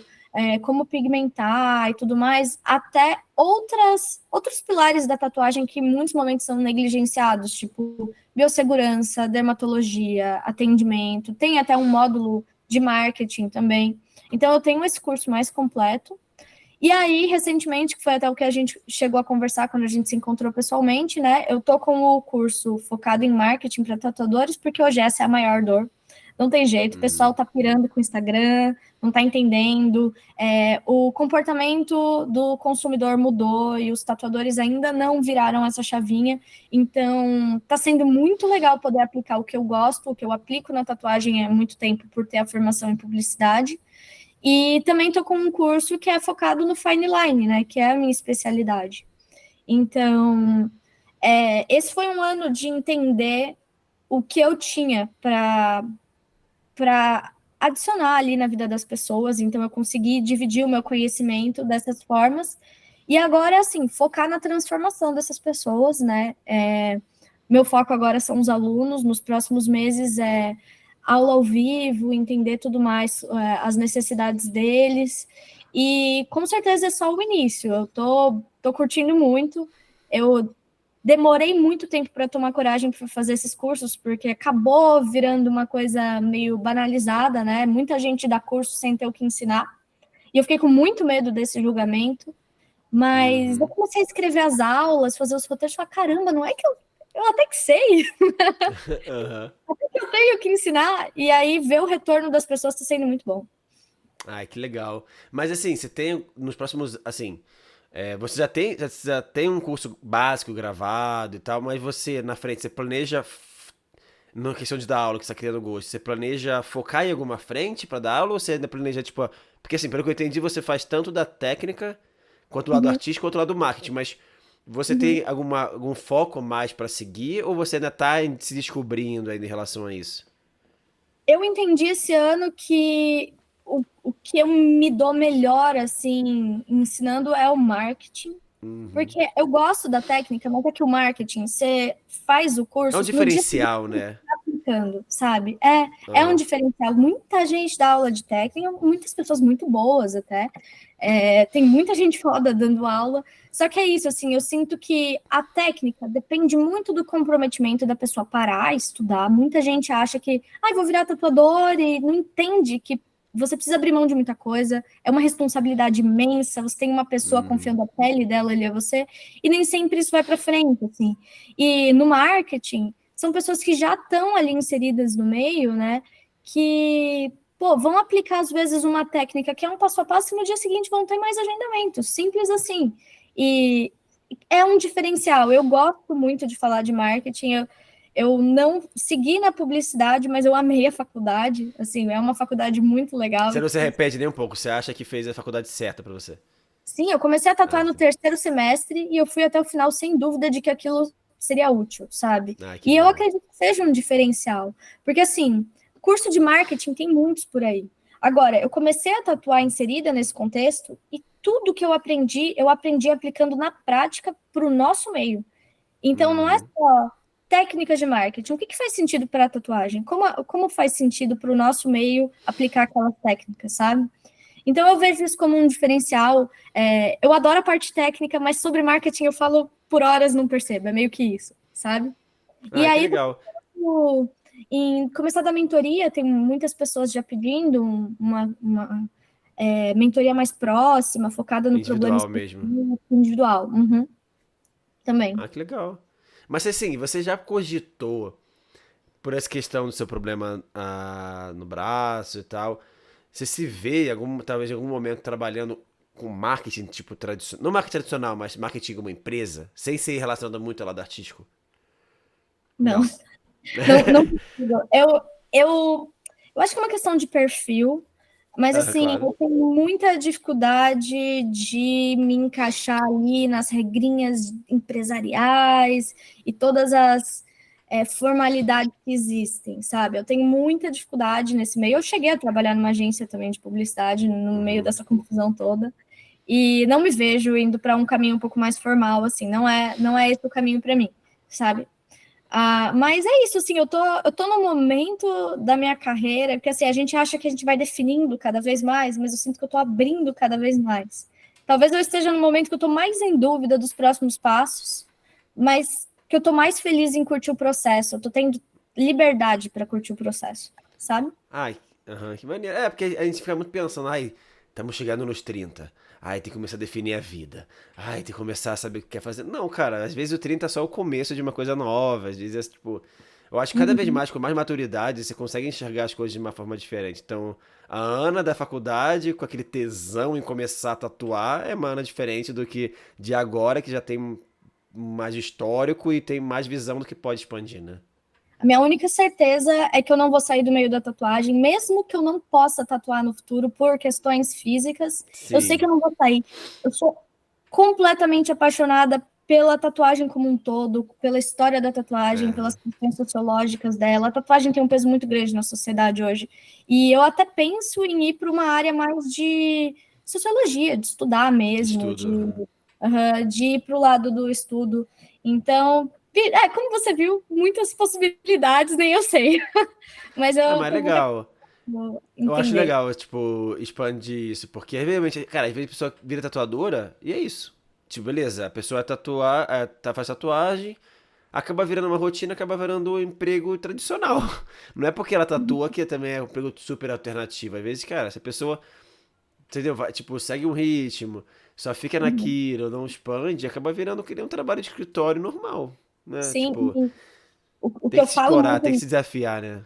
como pigmentar e tudo mais, até outros pilares da tatuagem que em muitos momentos são negligenciados, tipo biossegurança, dermatologia, atendimento, tem até um módulo de marketing também. Então, eu tenho esse curso mais completo. E aí, recentemente, que foi até o que a gente chegou a conversar quando a gente se encontrou pessoalmente, né? Eu tô com o curso focado em marketing para tatuadores, porque hoje essa é a maior dor. Não tem jeito, o pessoal Uhum. tá pirando com o Instagram, não tá entendendo. O comportamento do consumidor mudou e os tatuadores ainda não viraram essa chavinha. Então, tá sendo muito legal poder aplicar o que eu gosto, o que eu aplico na tatuagem há muito tempo por ter a formação em publicidade. E também estou com um curso que é focado no fine line, né? Que é a minha especialidade. Então, esse foi um ano de entender o que eu tinha para para adicionar ali na vida das pessoas, então eu consegui dividir o meu conhecimento dessas formas, e agora, assim, focar na transformação dessas pessoas, né? Meu foco agora são os alunos, nos próximos meses é aula ao vivo, entender tudo mais, as necessidades deles, e com certeza é só o início, eu tô curtindo muito, eu demorei muito tempo para tomar coragem para fazer esses cursos, porque acabou virando uma coisa meio banalizada, né? Muita gente dá curso sem ter o que ensinar. E eu fiquei com muito medo desse julgamento, mas eu Uhum. comecei a escrever as aulas, fazer os roteiros, e falar, caramba, não é que eu até que sei, Aham. eu tenho que ensinar, e aí ver o retorno das pessoas está sendo muito bom. Ai, que legal. Mas assim, você tem nos próximos, assim, você já tem um curso básico gravado e tal, mas você na frente, você planeja, na questão de dar aula que você tá criando gosto, você planeja focar em alguma frente pra dar aula ou você ainda planeja, tipo, porque assim, pelo que eu entendi, você faz tanto da técnica quanto do lado Uhum, artístico quanto do lado marketing, mas você uhum. tem algum foco mais pra seguir ou você ainda tá se descobrindo ainda em relação a isso? Eu entendi esse ano que o que eu me dou melhor, assim, ensinando é o marketing. Uhum. Porque eu gosto da técnica, mas é que o marketing, você faz o É um curso, no dia seguinte diferencial, né? tá aplicando, sabe? É um Aham. diferencial. Muita gente dá aula de técnica, muitas pessoas muito boas até. Tem muita gente foda dando aula. Só que é isso, assim, eu sinto que a técnica depende muito do comprometimento da pessoa parar, estudar. Muita gente acha que, vou virar tatuador e não entende que você precisa abrir mão de muita coisa, é uma responsabilidade imensa, você tem uma pessoa Uhum. confiando a pele dela ali a você, e nem sempre isso vai para frente, assim. E no marketing, são pessoas que já estão ali inseridas no meio, né, que, pô, vão aplicar às vezes uma técnica que é um passo a passo e no dia seguinte vão ter mais agendamento, simples assim. E é um diferencial. Eu gosto muito de falar de marketing. Eu não segui na publicidade, mas eu amei a faculdade. Assim, é uma faculdade muito legal. Você não se arrepende nem um pouco, você acha que fez a faculdade certa pra você. Sim, eu comecei a tatuar Ah, no que, terceiro semestre e eu fui até o final sem dúvida de que aquilo seria útil, sabe? que E eu bom. acredito que seja um diferencial, porque assim, curso de marketing tem muitos por aí. Agora, eu comecei a tatuar inserida nesse contexto e tudo que eu aprendi aplicando na prática para o nosso meio. Então, não é Uhum. só técnicas de marketing. O que que faz sentido para a tatuagem? Como faz sentido para o nosso meio aplicar aquelas técnicas, sabe? Então, eu vejo isso como um diferencial. Eu adoro a parte técnica, mas sobre marketing eu falo por horas, não percebo. É meio que isso, sabe? E Que aí, legal. em começar da mentoria, tem muitas pessoas já pedindo uma mentoria mais próxima, focada no problema Individual mesmo. específico, individual. Uhum, também. Que legal. Mas assim, você já cogitou, por essa questão do seu problema no braço e tal, você se vê, talvez em algum momento, trabalhando com marketing, tipo, tradicional. Não marketing tradicional, mas marketing de uma empresa, sem ser relacionado muito ao lado artístico? Não. Não. Não consigo. Eu acho que é uma questão de perfil, mas assim, Claro. eu tenho muita dificuldade de me encaixar ali nas regrinhas empresariais e todas as formalidades que existem, sabe? Eu tenho muita dificuldade nesse meio. Eu cheguei a trabalhar numa agência também de publicidade no meio Uhum. dessa confusão toda. E não me vejo indo para um caminho um pouco mais formal, assim, não é esse o caminho para mim, sabe? Mas é isso, assim, eu tô no momento da minha carreira, porque assim, a gente acha que a gente vai definindo cada vez mais, mas eu sinto que eu tô abrindo cada vez mais. Talvez eu esteja no momento que eu tô mais em dúvida dos próximos passos, mas que eu tô mais feliz em curtir o processo, eu tô tendo liberdade para curtir o processo, sabe? Ai, aham, que maneiro. É, porque a gente fica muito pensando, estamos chegando nos 30. Ai, tem que começar a definir a vida. Ai, tem que começar a saber o que quer fazer. Não, cara, às vezes o 30 é só o começo de uma coisa nova. Às vezes é tipo. Eu acho que cada vez Uhum. mais, com mais maturidade, você consegue enxergar as coisas de uma forma diferente. Então, a Ana da faculdade, com aquele tesão em começar a tatuar, é uma Ana diferente do que de agora, que já tem mais histórico e tem mais visão do que pode expandir, né? A minha única certeza é que eu não vou sair do meio da tatuagem, mesmo que eu não possa tatuar no futuro por questões físicas, eu sei que Sim. eu não vou sair. Eu sou completamente apaixonada pela tatuagem como um todo, pela história da tatuagem, pelas questões sociológicas dela. A tatuagem tem um peso muito grande na sociedade hoje. E eu até penso em ir para uma área mais de sociologia, de estudar mesmo, Estudo. de ir para o lado do estudo. Então, como você viu, muitas possibilidades, nem eu sei. Mas Ah, eu mas é tô muito legal. vou Eu acho entender. legal, tipo, expandir isso, porque realmente, cara, às vezes a pessoa vira tatuadora e é isso. Tipo, beleza, a pessoa faz tatuagem, acaba virando uma rotina, acaba virando um emprego tradicional. Não é porque ela tatua que também é um emprego super alternativo. Às vezes, cara, se a pessoa, entendeu? Vai, tipo, segue um ritmo, só fica Uhum. naquilo, não expande, acaba virando que nem um trabalho de escritório normal, né? Sim, Tipo, e o que tem eu que se falo explorar, tem que muito. se desafiar, né?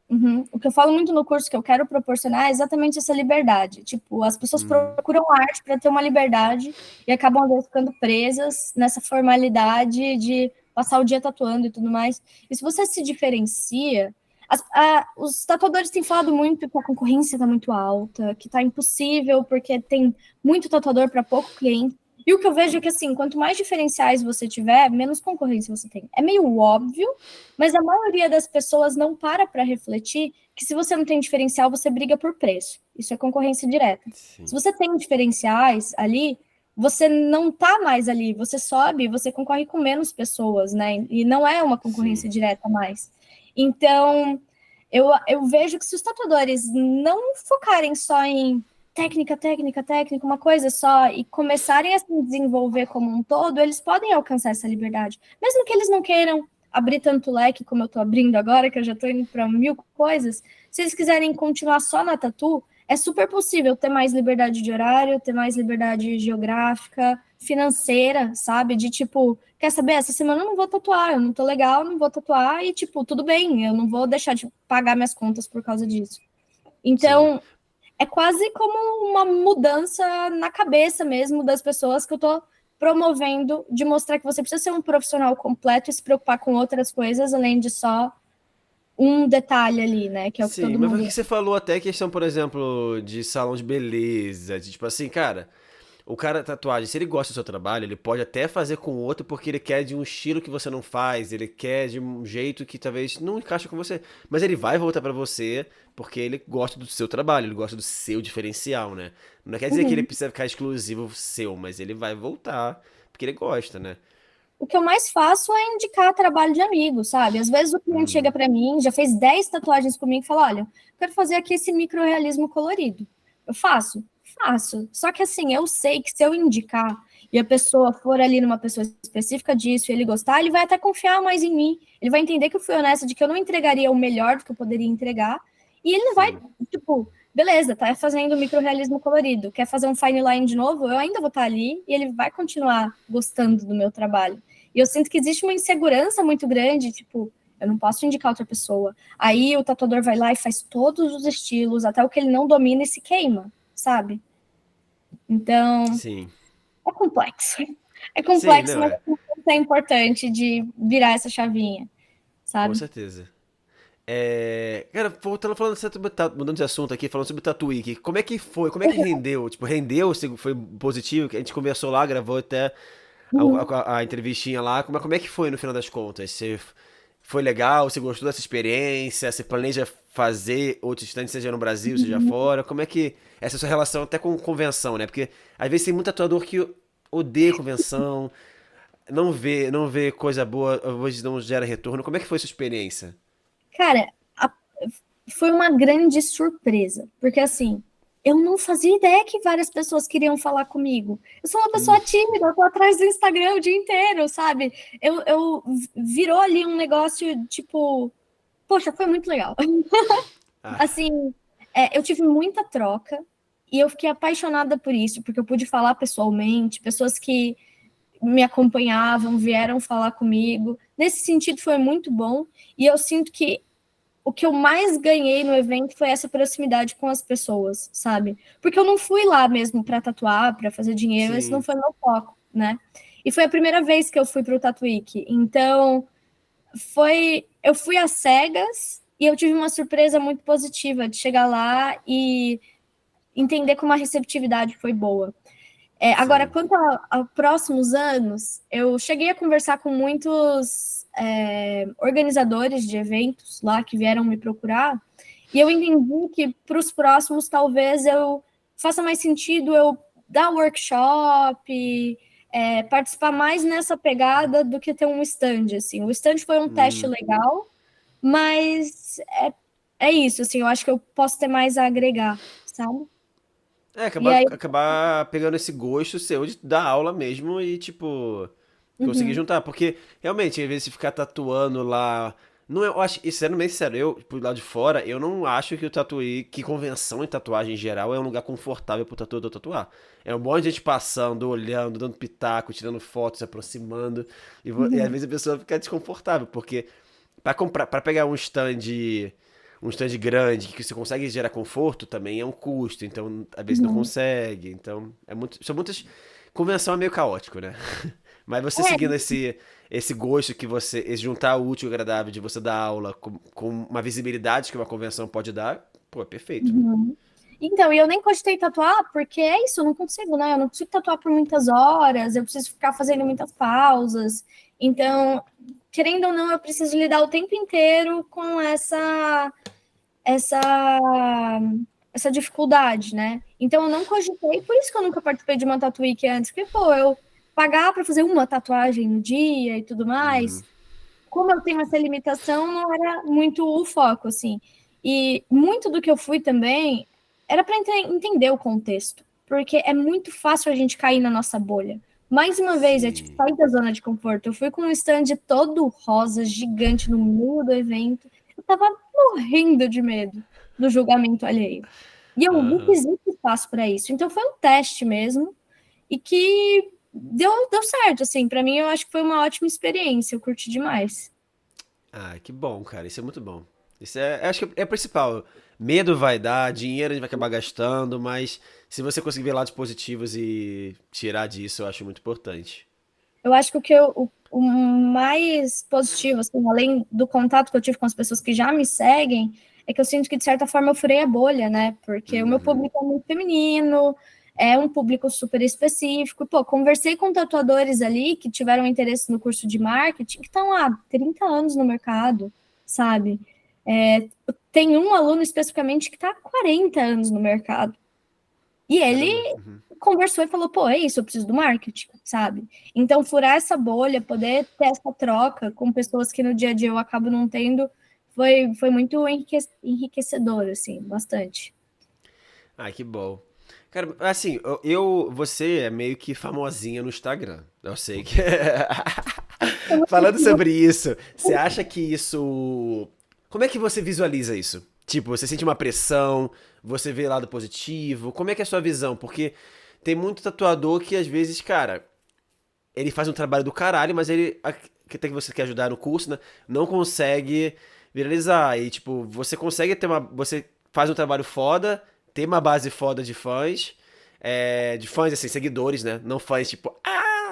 Uhum. O que eu falo muito no curso que eu quero proporcionar é exatamente essa liberdade. Tipo, as pessoas Hum, procuram arte para ter uma liberdade e acabam às vezes ficando presas nessa formalidade de passar o dia tatuando e tudo mais. E se você se diferencia, os tatuadores têm falado muito que a concorrência está muito alta, que está impossível porque tem muito tatuador para pouco cliente. E o que eu vejo é que, assim, quanto mais diferenciais você tiver, menos concorrência você tem. É meio óbvio, mas a maioria das pessoas não para refletir que se você não tem diferencial, você briga por preço. Isso é concorrência direta. Se sim, você tem diferenciais ali, você não está mais ali, você sobe, você concorre com menos pessoas, né? E não é uma sim. concorrência direta mais. Então, eu vejo que se os tatuadores não focarem só em técnica, técnica, técnica, uma coisa só, e começarem a se desenvolver como um todo, eles podem alcançar essa liberdade. Mesmo que eles não queiram abrir tanto leque como eu estou abrindo agora, que eu já estou indo para 1000 coisas, se eles quiserem continuar só na tatu, é super possível ter mais liberdade de horário, ter mais liberdade geográfica, financeira, sabe? De tipo, quer saber? Essa semana eu não vou tatuar, eu não tô legal, não vou tatuar, e tipo, tudo bem, eu não vou deixar de pagar minhas contas por causa disso. Sim. Então, é quase como uma mudança na cabeça mesmo das pessoas que eu tô promovendo, de mostrar que você precisa ser um profissional completo e se preocupar com outras coisas, além de só um detalhe ali, né? Que é o que Sim, todo mas foi o mundo. que você falou até questão, por exemplo, de salão de beleza, de tipo assim, cara, o cara tatuagem, se ele gosta do seu trabalho, ele pode até fazer com outro porque ele quer de um estilo que você não faz, ele quer de um jeito que talvez não encaixa com você, mas ele vai voltar pra você porque ele gosta do seu trabalho, ele gosta do seu diferencial, né? Não quer dizer que ele Uhum. precisa ficar exclusivo seu, mas ele vai voltar porque ele gosta, né? O que eu mais faço é indicar trabalho de amigo, sabe? Às vezes o cliente chega para mim, já fez 10 tatuagens comigo e fala: Olha, quero fazer aqui esse microrealismo colorido. Eu faço? Faço. Só que assim, eu sei que se eu indicar e a pessoa for ali numa pessoa específica disso e ele gostar, ele vai até confiar mais em mim. Ele vai entender que eu fui honesta, de que eu não entregaria o melhor do que eu poderia entregar. E ele não vai, Sim, tipo, beleza, tá fazendo microrealismo colorido, quer fazer um fine line de novo? Eu ainda vou estar ali e ele vai continuar gostando do meu trabalho. E eu sinto que existe uma insegurança muito grande, tipo, eu não posso indicar outra pessoa. Aí o tatuador vai lá e faz todos os estilos, até o que ele não domina e se queima, sabe? Então, sim. é complexo. É Sim, complexo, não mas é. é importante de virar essa chavinha, Com sabe? certeza. É, cara, voltando falando sobre mudando de assunto aqui, falando sobre o Tatuí, como é que foi? Como é que rendeu? Tipo, rendeu? Foi positivo? Que a gente conversou lá, gravou até Uhum. a entrevistinha lá. Como é que foi no final das contas? Foi legal? Você gostou dessa experiência? Você planeja fazer outros stands, seja no Brasil, seja fora? Como é que essa é a sua relação até com convenção, né? Porque às vezes tem muito tatuador que odeia convenção, não vê coisa boa, às vezes não gera retorno. Como é que foi a sua experiência? Cara, a- foi uma grande surpresa, porque assim, eu não fazia ideia que várias pessoas queriam falar comigo. Eu sou uma pessoa tímida, eu tô atrás do Instagram o dia inteiro, sabe? Virou ali um negócio, tipo, poxa, foi muito legal. Ah, Assim, eu tive muita troca e eu fiquei apaixonada por isso, porque eu pude falar pessoalmente, pessoas que me acompanhavam, vieram falar comigo. Nesse sentido, foi muito bom. E eu sinto que o que eu mais ganhei no evento foi essa proximidade com as pessoas, sabe? Porque eu não fui lá mesmo para tatuar, para fazer dinheiro, esse não sim. foi meu foco, né? E foi a primeira vez que eu fui para o Tatuíque. Então, eu fui às cegas e eu tive uma surpresa muito positiva de chegar lá e entender como a receptividade foi boa. Agora, Sim. quanto a próximos anos, eu cheguei a conversar com muitos organizadores de eventos lá que vieram me procurar, e eu entendi que para os próximos, talvez eu faça mais sentido eu dar workshop, participar mais nessa pegada do que ter um stand, assim. O stand foi um teste Hum. legal, mas é isso, assim, eu acho que eu posso ter mais a agregar, sabe? E aí, Acabar pegando esse gosto seu de dar aula mesmo e, tipo, conseguir uhum, juntar. Porque, realmente, às vezes, se ficar tatuando lá. Não, eu acho, e sendo bem sincero, eu, por lá de fora, eu não acho que o tatuí, que convenção em tatuagem em geral é um lugar confortável pro tatuador tatuar. É um monte de gente passando, olhando, dando pitaco, tirando fotos, se aproximando. E às uhum, vezes a pessoa fica desconfortável, porque para pegar um stand grande que você consegue gerar conforto também é um custo, então às vezes não uhum. consegue, então são muitas convenção é meio caótico, né? Mas você É, seguindo esse gosto que você esse juntar o útil e o agradável de você dar aula com uma visibilidade que uma convenção pode dar, pô, é perfeito. uhum. Então, e eu nem cogitei tatuar, porque é isso, eu não consigo, né? Eu não consigo tatuar por muitas horas, eu preciso ficar fazendo muitas pausas. Então, querendo ou não, eu preciso lidar o tempo inteiro com essa, essa dificuldade, né? Então, eu não cogitei, por isso que eu nunca participei de uma Tattoo Week antes, porque, pô, eu pagar para fazer uma tatuagem no dia e tudo mais, como eu tenho essa limitação, não era muito o foco, assim. E muito do que eu fui também era para entender o contexto, porque é muito fácil a gente cair na nossa bolha. Mais uma vez, é tipo Sim. sair da zona de conforto. Eu fui com um stand todo rosa, gigante, no meio do evento. Eu tava morrendo de medo do julgamento alheio. E eu vi que Aham. existe espaço para isso. Então foi um teste mesmo, e que deu certo, assim. Para mim, eu acho que foi uma ótima experiência. Eu curti demais. Ah, que bom, cara. Isso é muito bom. Isso acho que é o principal. Medo vai dar, dinheiro a gente vai acabar gastando, mas se você conseguir ver lados positivos e tirar disso, eu acho muito importante. Eu acho que o mais positivo, assim, além do contato que eu tive com as pessoas que já me seguem, é que eu sinto que, de certa forma, eu furei a bolha, né? Porque o meu Uhum. público é muito feminino, é um público super específico. Pô, conversei com tatuadores ali que tiveram interesse no curso de marketing, que estão há 30 anos no mercado, sabe? Tem um aluno especificamente que está há 40 anos no mercado. E ele Caramba. Uhum. conversou e falou, pô, é isso, eu preciso do marketing, sabe? Então, furar essa bolha, poder ter essa troca com pessoas que no dia a dia eu acabo não tendo, foi muito enriquecedor, assim, bastante. Ah, que bom. Cara, assim, você é meio que famosinha no Instagram. Eu sei que. Falando sobre isso, você acha que isso. Como é que você visualiza isso? Tipo, você sente uma pressão, você vê lado positivo? Como é que é a sua visão? Porque tem muito tatuador que às vezes, cara, ele faz um trabalho do caralho, mas que tem que você quer ajudar no curso, né? Não consegue viralizar. E, tipo, você consegue ter uma. Você faz um trabalho foda, ter uma base foda de fãs, assim, seguidores, né? Não fãs, tipo,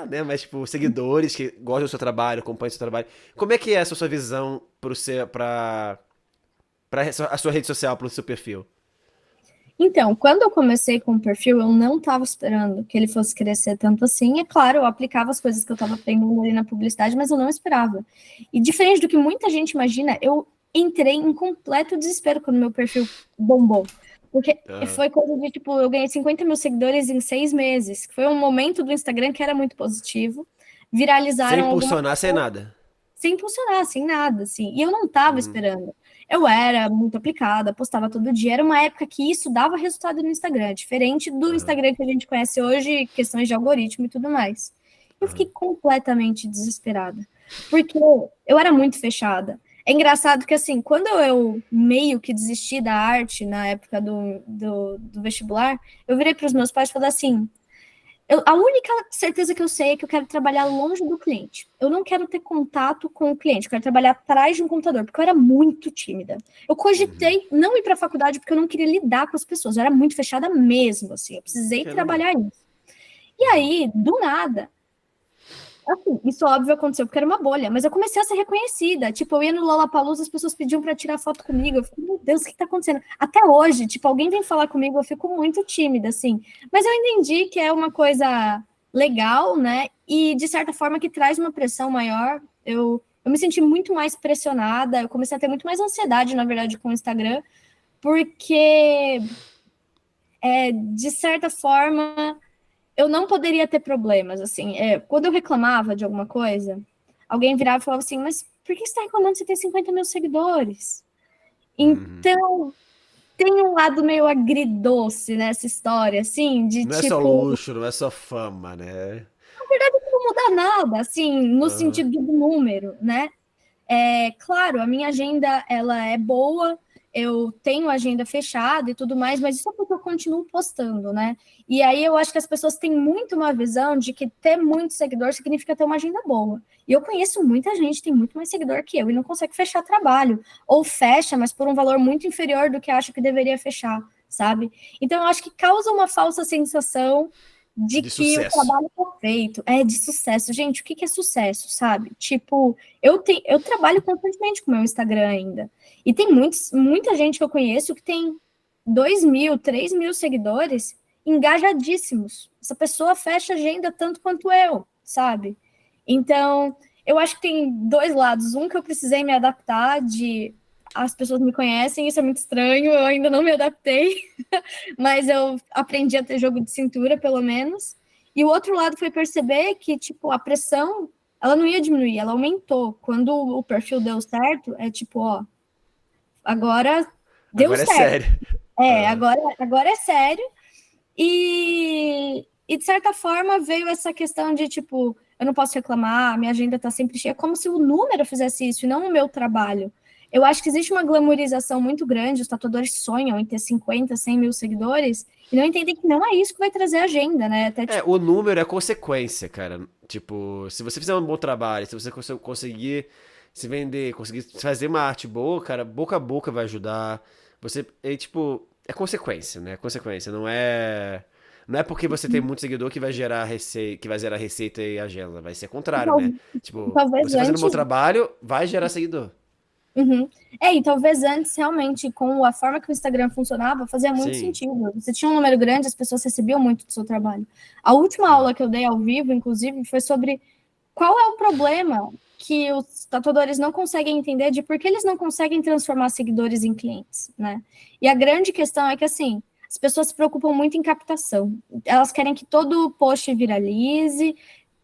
né? Mas, tipo, seguidores que gostam do seu trabalho, acompanham o seu trabalho. Como é que é essa sua visão pra a sua rede social, pro seu perfil? Então, quando eu comecei com o perfil, eu não estava esperando que ele fosse crescer tanto assim. É claro, eu aplicava as coisas que eu estava aprendendo ali na publicidade, mas eu não esperava. E diferente do que muita gente imagina, eu entrei em completo desespero quando meu perfil bombou. Porque Aham. foi coisa de, tipo, eu ganhei 50 mil seguidores em 6 meses. Foi um momento do Instagram que era muito positivo. Sem Viralizaram algumas impulsionar, sem nada. sem funcionar, sem nada, assim. E eu não estava Uhum. esperando. Eu era muito aplicada, postava todo dia. Era uma época que isso dava resultado no Instagram, diferente do Aham. Instagram que a gente conhece hoje, questões de algoritmo e tudo mais. Eu fiquei Aham. completamente desesperada, porque eu era muito fechada. É engraçado que, assim, quando eu meio que desisti da arte na época do vestibular, eu virei para os meus pais e falei assim: a única certeza que eu sei é que eu quero trabalhar longe do cliente. Eu não quero ter contato com o cliente, eu quero trabalhar atrás de um computador, porque eu era muito tímida. Eu Uhum. cogitei não ir para a faculdade porque eu não queria lidar com as pessoas, eu era muito fechada mesmo, assim, eu precisei Caramba. trabalhar isso. E aí, do nada, Assim, isso óbvio aconteceu porque era uma bolha, mas eu comecei a ser reconhecida. Tipo, eu ia no Lollapalooza, as pessoas pediam pra tirar foto comigo. Eu fiquei, meu Deus, o que tá acontecendo? Até hoje, tipo, alguém vem falar comigo, eu fico muito tímida, assim. Mas eu entendi que é uma coisa legal, né? E de certa forma que traz uma pressão maior. Eu me senti muito mais pressionada, eu comecei a ter muito mais ansiedade, na verdade, com o Instagram, porque de certa forma eu não poderia ter problemas, assim. Quando eu reclamava de alguma coisa, alguém virava e falava assim, mas por que você está reclamando? Você tem 50 mil seguidores. Uhum. Então, tem um lado meio agridoce nessa história, assim, de Não é só tipo, luxo, não é só fama, né? não muda nada, assim, no Aham. sentido do número, né? Claro, a minha agenda ela é boa, eu tenho agenda fechada e tudo mais, mas isso é porque eu continuo postando, né? E aí eu acho que as pessoas têm muito uma visão de que ter muito seguidor significa ter uma agenda boa. E eu conheço muita gente que tem muito mais seguidor que eu e não consegue fechar trabalho. Ou fecha, mas por um valor muito inferior do que acha que deveria fechar, sabe? Então eu acho que causa uma falsa sensação de De que o sucesso. trabalho é feito é de sucesso. Gente, o que é sucesso, sabe? Tipo, eu trabalho constantemente com o meu Instagram ainda. E tem muita gente que eu conheço que tem 2.000, 3.000 seguidores engajadíssimos. Essa pessoa fecha agenda tanto quanto eu, sabe? Então, eu acho que tem dois lados. Um que eu precisei me adaptar de as pessoas me conhecem, isso é muito estranho, eu ainda não me adaptei, mas eu aprendi a ter jogo de cintura, pelo menos. E o outro lado foi perceber que, tipo, a pressão, ela não ia diminuir, ela aumentou. Quando o perfil deu certo, é tipo, ó, agora deu Agora é certo. sério. Aham. Agora é sério. E de certa forma veio essa questão de tipo, eu não posso reclamar, minha agenda está sempre cheia, como se o número fizesse isso e não o meu trabalho. Eu acho que existe uma glamorização muito grande, os tatuadores sonham em ter 50, 100 mil seguidores e não entendem que não é isso que vai trazer agenda, né? Até É, tipo, o número é consequência, cara. Tipo, se você fizer um bom trabalho, se você conseguir se vender, conseguir fazer uma arte boa, cara, boca a boca vai ajudar. Você, tipo, é consequência, né? É consequência, não é porque você tem muito seguidor que vai gerar receita, que vai gerar receita e agenda, vai ser o contrário, né? Tipo, talvez você fazendo um bom antes. trabalho, vai gerar seguidor. Uhum. E talvez antes, realmente, com a forma que o Instagram funcionava, fazia muito Sim, sentido. Você tinha um número grande, as pessoas recebiam muito do seu trabalho. A última sim. aula que eu dei ao vivo, inclusive, foi sobre qual é o problema que os tatuadores não conseguem entender de por que eles não conseguem transformar seguidores em clientes, né? E a grande questão é que, assim, as pessoas se preocupam muito em captação. Elas querem que todo post viralize,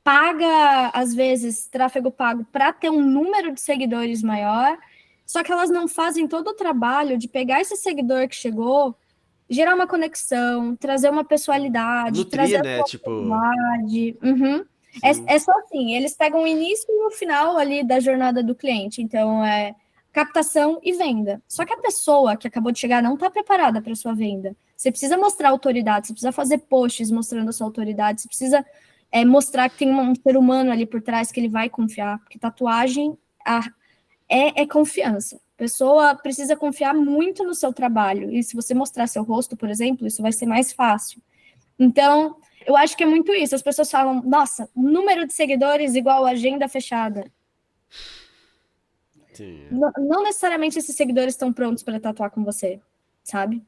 paga, às vezes, tráfego pago para ter um número de seguidores maior, só que elas não fazem todo o trabalho de pegar esse seguidor que chegou, gerar uma conexão, trazer uma pessoalidade, trazer Nutrir, a né? sua Tipo, autoridade. Uhum. sim. É só assim, eles pegam o início e o final ali da jornada do cliente. Então, captação e venda. Só que a pessoa que acabou de chegar não está preparada para a sua venda. Você precisa mostrar autoridade, você precisa fazer posts mostrando a sua autoridade, você precisa mostrar que tem um ser humano ali por trás que ele vai confiar, porque tatuagem é confiança. A pessoa precisa confiar muito no seu trabalho. E se você mostrar seu rosto, por exemplo, isso vai ser mais fácil. Então, eu acho que é muito isso. As pessoas falam, nossa, número de seguidores igual agenda fechada. Sim. Não necessariamente esses seguidores estão prontos para tatuar com você, sabe?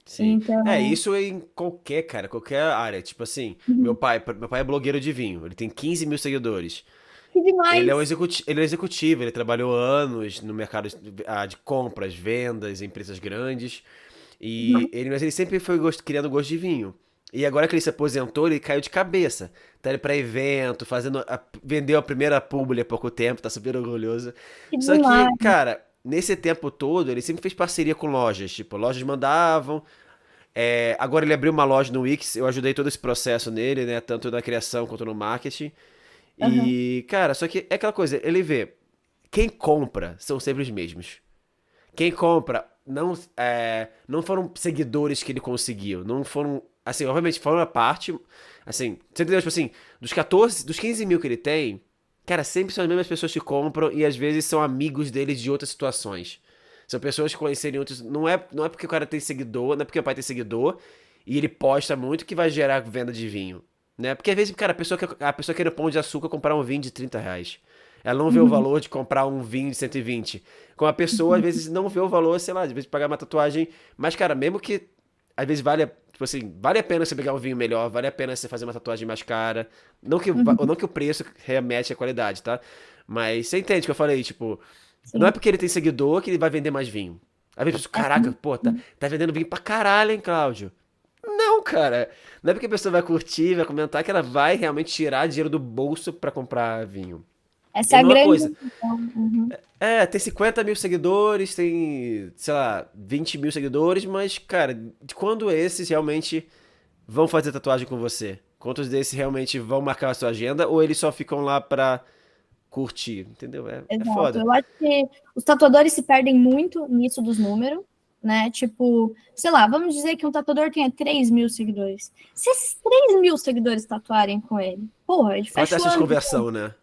Sim. É, Então, isso em qualquer, cara, qualquer área. Tipo assim, uhum. meu pai é blogueiro de vinho, ele tem 15 mil seguidores. Que demais. Ele é executivo, ele trabalhou anos no mercado de compras, vendas, em empresas grandes. Mas ele sempre foi criando gosto de vinho. E agora que ele se aposentou, ele caiu de cabeça. Tá indo pra evento, vendeu a primeira publi há pouco tempo, tá super orgulhoso. Que Só que, demais. cara, nesse tempo todo, ele sempre fez parceria com lojas. Tipo, lojas mandavam. Agora ele abriu uma loja no Wix, eu ajudei todo esse processo nele, né? Tanto na criação quanto no marketing. Uhum. E, cara, só que é aquela coisa, ele vê, quem compra são sempre os mesmos. Quem compra não foram seguidores que ele conseguiu, não foram, assim, obviamente foram a parte, assim, você entendeu? Tipo assim, dos 15 mil que ele tem, cara, sempre são as mesmas pessoas que compram e às vezes são amigos dele de outras situações. São pessoas que conhecerem outros, não é porque o cara tem seguidor, não é porque o pai tem seguidor e ele posta muito que vai gerar venda de vinho. né? Porque às vezes, cara, a pessoa quer no Pão de Açúcar comprar um vinho de R$ 30. Ela não vê o valor de comprar um vinho de 120. Como a pessoa, às vezes, não vê o valor, sei lá, de vez de pagar uma tatuagem. Mas, cara, mesmo que às vezes tipo assim, vale a pena você pegar um vinho melhor, vale a pena você fazer uma tatuagem mais cara. Ou Uhum, não que o preço remete à qualidade, tá? Mas você entende o que eu falei, tipo, não é sim. porque ele tem seguidor que ele vai vender mais vinho. Às vezes, É, caraca, pô, tá vendendo vinho pra caralho, hein, Cláudio? Não, cara. Não é porque a pessoa vai curtir, vai comentar que ela vai realmente tirar dinheiro do bolso pra comprar vinho. E essa a é a mesma grande. coisa. Uhum. Tem 50 mil seguidores, tem, sei lá, 20 mil seguidores, mas, cara, de quando esses realmente vão fazer tatuagem com você? Quantos desses realmente vão marcar a sua agenda ou eles só ficam lá pra curtir? Entendeu? É Exato. foda. Eu acho que os tatuadores se perdem muito nisso dos números, né? Tipo, sei lá, vamos dizer que um tatuador tenha 3 mil seguidores. Se esses 3 mil seguidores tatuarem com ele, porra, ele Qual a fecha o taxa de ano. conversão, né?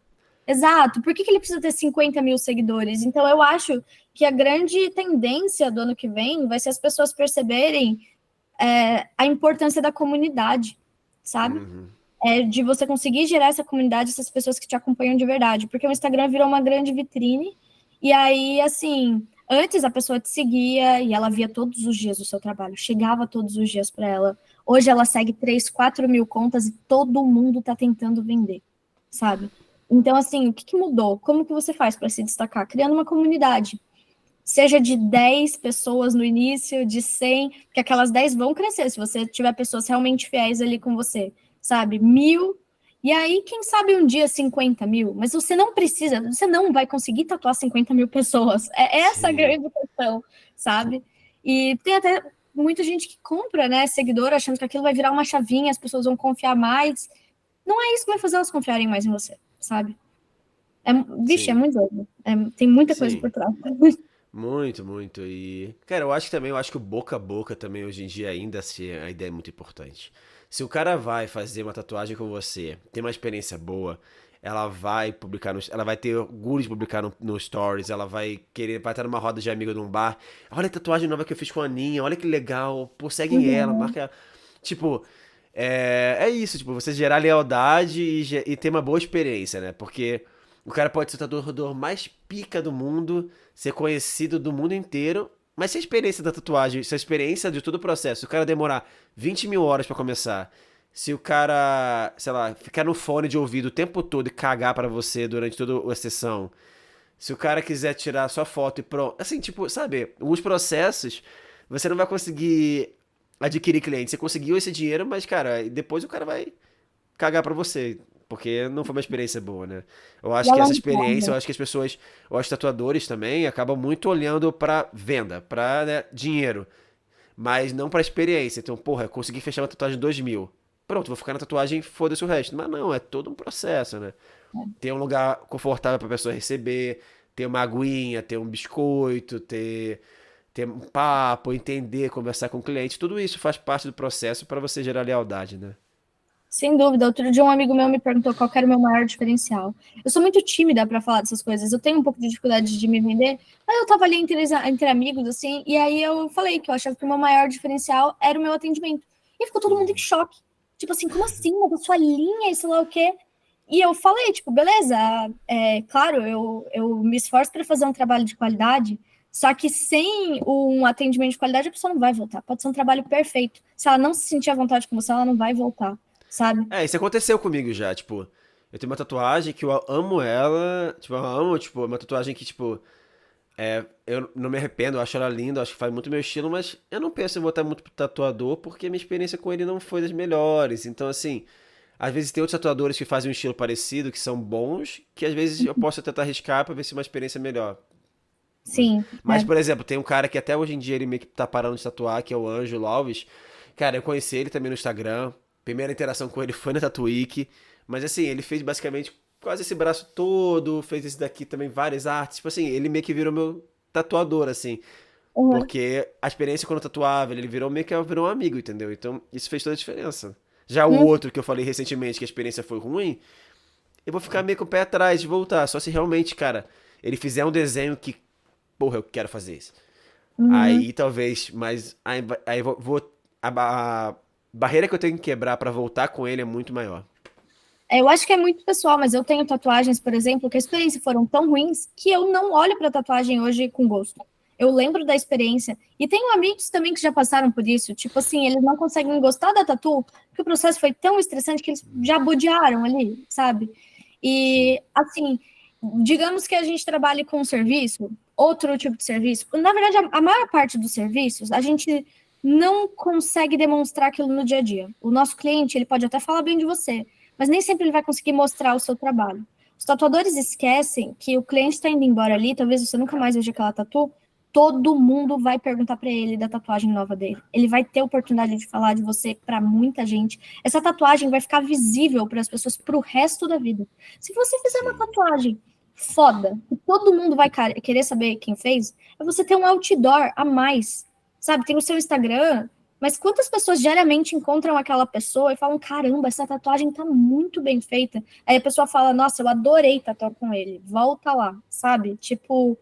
Exato. Por que que ele precisa ter 50 mil seguidores? Então, eu acho que a grande tendência do ano que vem vai ser as pessoas perceberem a importância da comunidade, sabe? Uhum. De você conseguir gerar essa comunidade, essas pessoas que te acompanham de verdade, porque o Instagram virou uma grande vitrine, e aí, assim, antes a pessoa te seguia e ela via todos os dias o seu trabalho, chegava todos os dias para ela. Hoje ela segue 3, 4 mil contas e todo mundo tá tentando vender, sabe? Então, assim, o que que mudou? Como que você faz para se destacar? Criando uma comunidade, seja de 10 pessoas no início, de 100, porque aquelas 10 vão crescer se você tiver pessoas realmente fiéis ali com você, sabe? 1.000, e aí, quem sabe um dia 50 mil, mas você não precisa, você não vai conseguir tatuar 50 mil pessoas, é essa a Sim. grande questão, sabe? E tem até muita gente que compra, né, seguidor, achando que aquilo vai virar uma chavinha, as pessoas vão confiar mais, não é isso que vai fazer elas confiarem mais em você, sabe? Vixe, é Sim. muito doido, tem muita coisa por Sim. trás. Muito, muito. E, cara, eu acho que o boca a boca também hoje em dia ainda assim, a ideia é muito importante. Se o cara vai fazer uma tatuagem com você, tem uma experiência boa, ela vai publicar ela vai ter orgulho de publicar no Stories, ela vai estar numa roda de amigo num bar. Olha a tatuagem nova que eu fiz com a Aninha, olha que legal. Pô, seguem ela, Uhum. marca ela. Tipo, é isso, tipo, você gerar lealdade e ter uma boa experiência, né? Porque o cara pode ser o tatuador mais pica do mundo, ser conhecido do mundo inteiro, mas se a experiência da tatuagem, se a experiência de todo o processo, se o cara demorar 20 mil horas pra começar, se o cara, sei lá, ficar no fone de ouvido o tempo todo e cagar pra você durante toda a sessão, se o cara quiser tirar sua foto e pronto, assim, tipo, sabe, os processos, você não vai conseguir adquirir cliente. Você conseguiu esse dinheiro, mas, cara, depois o cara vai cagar pra você. Porque não foi uma experiência boa, né? Eu E acho a que essa longo experiência, eu prazo. acho que as pessoas, eu acho que tatuadores também acabam muito olhando pra venda, pra, né, dinheiro, mas não pra experiência. Então, porra, eu consegui fechar uma tatuagem de 2 mil. Pronto, vou ficar na tatuagem, foda-se o resto. Mas não, é todo um processo, né? Ter um lugar confortável pra pessoa receber, ter uma aguinha, ter um biscoito, ter um papo, entender, conversar com o cliente, tudo isso faz parte do processo para você gerar lealdade, né? Sem dúvida. Outro dia um amigo meu me perguntou qual que era o meu maior diferencial. Eu sou muito tímida para falar dessas coisas. Eu tenho um pouco de dificuldade de me vender, mas eu tava ali entre amigos, assim, e aí eu falei que eu achava que o meu maior diferencial era o meu atendimento. E ficou todo mundo em choque. Tipo assim, como assim? Mas a sua linha e sei lá o quê? E eu falei, tipo, beleza, claro, eu me esforço para fazer um trabalho de qualidade, só que sem um atendimento de qualidade, a pessoa não vai voltar. Pode ser um trabalho perfeito. Se ela não se sentir à vontade com você, ela não vai voltar, sabe? Isso aconteceu comigo já, tipo, eu tenho uma tatuagem que eu amo ela, tipo, eu amo, tipo, uma tatuagem que, tipo, eu não me arrependo, eu acho ela linda, eu acho que faz muito meu estilo, mas eu não penso em botar muito pro tatuador, porque a minha experiência com ele não foi das melhores, então, assim, às vezes tem outros tatuadores que fazem um estilo parecido, que são bons, que às vezes eu posso tentar arriscar pra ver se é uma experiência melhor. Né? Sim, Mas, por exemplo, tem um cara que até hoje em dia ele meio que tá parando de tatuar, que é o Ângelo Alves. Cara, eu conheci ele também no Instagram. Primeira interação com ele foi na Tatuíque. Mas assim, ele fez basicamente quase esse braço todo, fez esse daqui também, várias artes. Tipo assim, ele meio que virou meu tatuador, assim. uhum, Porque a experiência quando eu tatuava, ele virou meio que virou um amigo, entendeu? Então, isso fez toda a diferença. Já o uhum, outro que eu falei recentemente, que a experiência foi ruim, eu vou ficar meio com o pé atrás de voltar. Só se realmente, cara, ele fizer um desenho que porra, eu quero fazer isso. uhum. Aí talvez, mas aí vou barreira que eu tenho que quebrar pra voltar com ele é muito maior. Eu acho que é muito pessoal, mas eu tenho tatuagens, por exemplo, que a experiência foram tão ruins que eu não olho para tatuagem hoje com gosto. Eu lembro da experiência. E tenho amigos também que já passaram por isso. Tipo assim, eles não conseguem gostar da tatu porque o processo foi tão estressante que eles já bodearam ali, sabe? Sim. E, assim, digamos que a gente trabalhe com um serviço, outro tipo de serviço. Na verdade, a maior parte dos serviços, a gente não consegue demonstrar aquilo no dia a dia. O nosso cliente, ele pode até falar bem de você, mas nem sempre ele vai conseguir mostrar o seu trabalho. Os tatuadores esquecem que o cliente está indo embora ali, talvez você nunca mais veja aquela tatu, todo mundo vai perguntar para ele da tatuagem nova dele. Ele vai ter oportunidade de falar de você para muita gente. Essa tatuagem vai ficar visível para as pessoas pro resto da vida. Se você fizer uma Sim. tatuagem foda, que todo mundo vai querer saber quem fez, é você ter um outdoor a mais, sabe? Tem o seu Instagram, mas quantas pessoas diariamente encontram aquela pessoa e falam, caramba, essa tatuagem tá muito bem feita. Aí a pessoa fala, nossa, eu adorei tatuar com ele, volta lá, sabe? Tipo,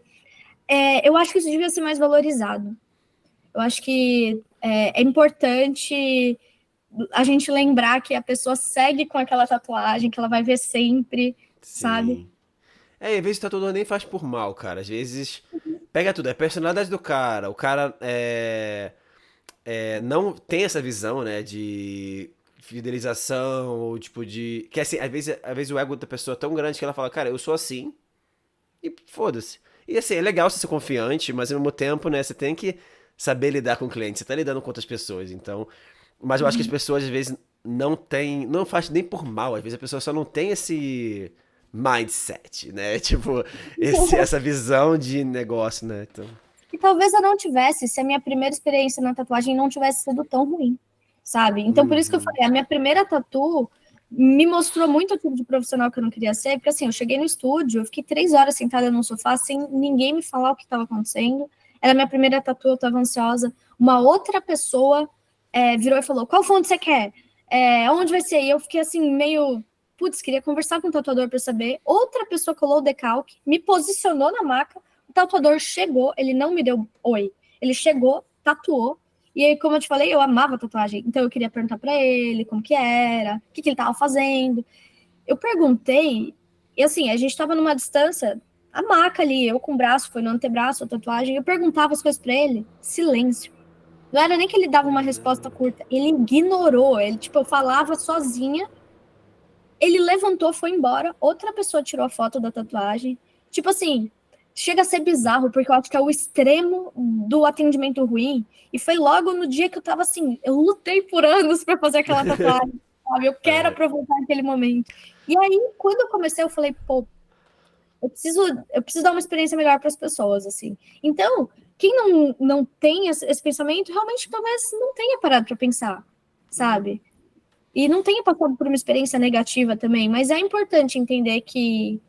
eu acho que isso devia ser mais valorizado. Eu acho que é importante a gente lembrar que a pessoa segue com aquela tatuagem, que ela vai ver sempre, sabe? Sim. Às vezes o tatuador nem faz por mal, cara. Às vezes pega tudo, é a personalidade do cara. O cara não tem essa visão, né, de fidelização, ou tipo de. Que assim, às vezes o ego da pessoa é tão grande que ela fala, cara, eu sou assim e foda-se. E assim, é legal você ser confiante, mas ao mesmo tempo, né, você tem que saber lidar com o cliente. Você tá lidando com outras pessoas, então. Mas eu acho que as pessoas às vezes não têm. Não faz nem por mal, às vezes a pessoa só não tem esse mindset, né? Tipo, essa visão de negócio, né? Então. E talvez eu não tivesse, se a minha primeira experiência na tatuagem não tivesse sido tão ruim, sabe? Então, por isso que eu Uhum. falei, a minha primeira tatu me mostrou muito o tipo de profissional que eu não queria ser, porque assim, eu cheguei no estúdio, eu fiquei 3 horas sentada num sofá sem ninguém me falar o que estava acontecendo. Era a minha primeira tatu, eu estava ansiosa. Uma outra pessoa virou e falou, qual fundo você quer? Onde vai ser? E eu fiquei assim, meio... Putz, queria conversar com o tatuador para saber. Outra pessoa colou o decalque, me posicionou na maca, o tatuador chegou, ele não me deu oi. Ele chegou, tatuou, e aí, como eu te falei, eu amava tatuagem. Então eu queria perguntar para ele como que era, o que ele tava fazendo. Eu perguntei, e assim, a gente tava numa distância, a maca ali, eu com o braço, foi no antebraço, a tatuagem, eu perguntava as coisas para ele, silêncio. Não era nem que ele dava uma resposta Caramba. curta, ele ignorou, ele, tipo, eu falava sozinha, ele levantou, foi embora, outra pessoa tirou a foto da tatuagem. Tipo assim, chega a ser bizarro, porque eu acho que é o extremo do atendimento ruim. E foi logo no dia que eu tava assim, eu lutei por anos para fazer aquela tatuagem, sabe? Eu quero É, aproveitar aquele momento. E aí, quando eu comecei, eu falei, pô, eu preciso dar uma experiência melhor para as pessoas, assim. Então, quem não tem esse pensamento, realmente talvez não tenha parado para pensar, sabe? E não tenha passado por uma experiência negativa também, mas é importante entender que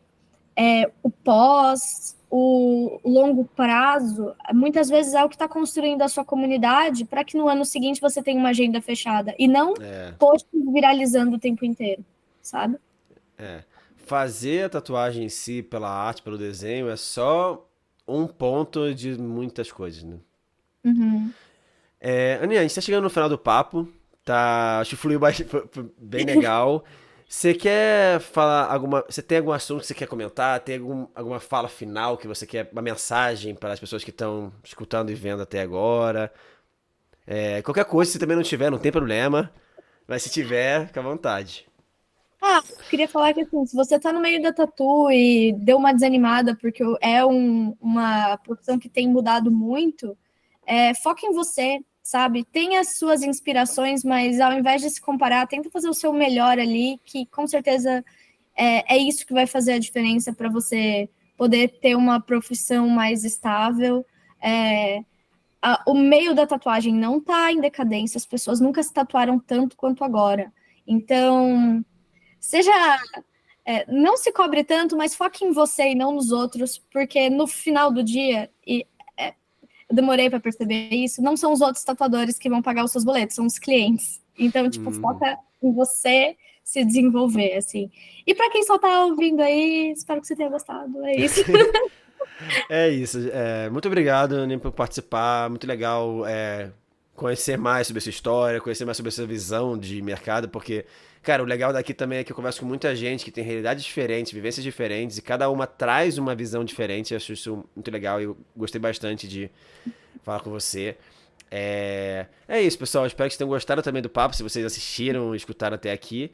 o pós, o longo prazo, muitas vezes é o que está construindo a sua comunidade para que no ano seguinte você tenha uma agenda fechada e não é, posts viralizando o tempo inteiro, sabe? é. Fazer a tatuagem em si, pela arte, pelo desenho, é só um ponto de muitas coisas, né? Uhum. Aninha, a gente tá chegando no final do papo, tá? Acho que fluiu foi bem legal. Você quer falar alguma. Você tem algum assunto que você quer comentar? Tem alguma fala final que você quer, uma mensagem para as pessoas que estão escutando e vendo até agora? Qualquer coisa, se também não tiver, não tem problema. Mas se tiver, fica à vontade. Eu queria falar que assim, se você tá no meio da tatu e deu uma desanimada, porque é uma profissão que tem mudado muito, foca em você, sabe? Tem as suas inspirações, mas ao invés de se comparar, tenta fazer o seu melhor ali, que com certeza é isso que vai fazer a diferença para você poder ter uma profissão mais estável. É, o meio da tatuagem não tá em decadência, as pessoas nunca se tatuaram tanto quanto agora. Então, seja não se cobre tanto, mas foque em você e não nos outros, porque no final do dia, eu demorei para perceber isso, não são os outros tatuadores que vão pagar os seus boletos, são os clientes. Então, tipo, Uhum. foca em você se desenvolver, assim. E para quem só tá ouvindo aí, espero que você tenha gostado, é isso. É isso. Muito obrigado, Aninha, por participar. Muito legal. conhecer mais sobre essa história, conhecer mais sobre essa visão de mercado, porque, cara, o legal daqui também é que eu converso com muita gente que tem realidades diferentes, vivências diferentes, e cada uma traz uma visão diferente. Eu acho isso muito legal e eu gostei bastante de falar com você. É isso, pessoal. Espero que vocês tenham gostado também do papo, se vocês assistiram e escutaram até aqui.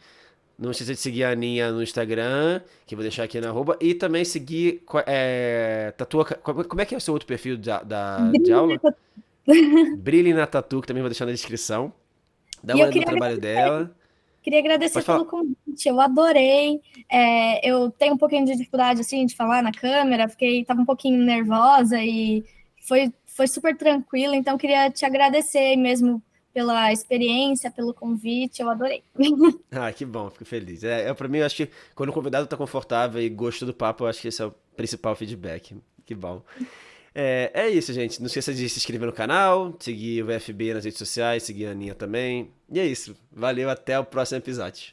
Não esqueça de seguir a Aninha no Instagram, que eu vou deixar aqui na arroba, e também seguir Tatua. Como é que é o seu outro perfil de Brilho, aula? Brilhe na Tatu, que também vou deixar na descrição. Dá e uma eu olhada no trabalho dela. queria agradecer Pode pelo falar. convite, eu adorei. Eu tenho um pouquinho de dificuldade assim de falar na câmera, tava um pouquinho nervosa e foi super tranquilo, então queria te agradecer mesmo pela experiência, pelo convite, eu adorei. Ah, que bom, fico feliz. Pra mim, eu acho que quando o convidado tá confortável e gostou do papo, eu acho que esse é o principal feedback. Que bom. É isso, gente. Não esqueça de se inscrever no canal, seguir o VFB nas redes sociais, seguir a Aninha também. E é isso. Valeu, até o próximo episódio.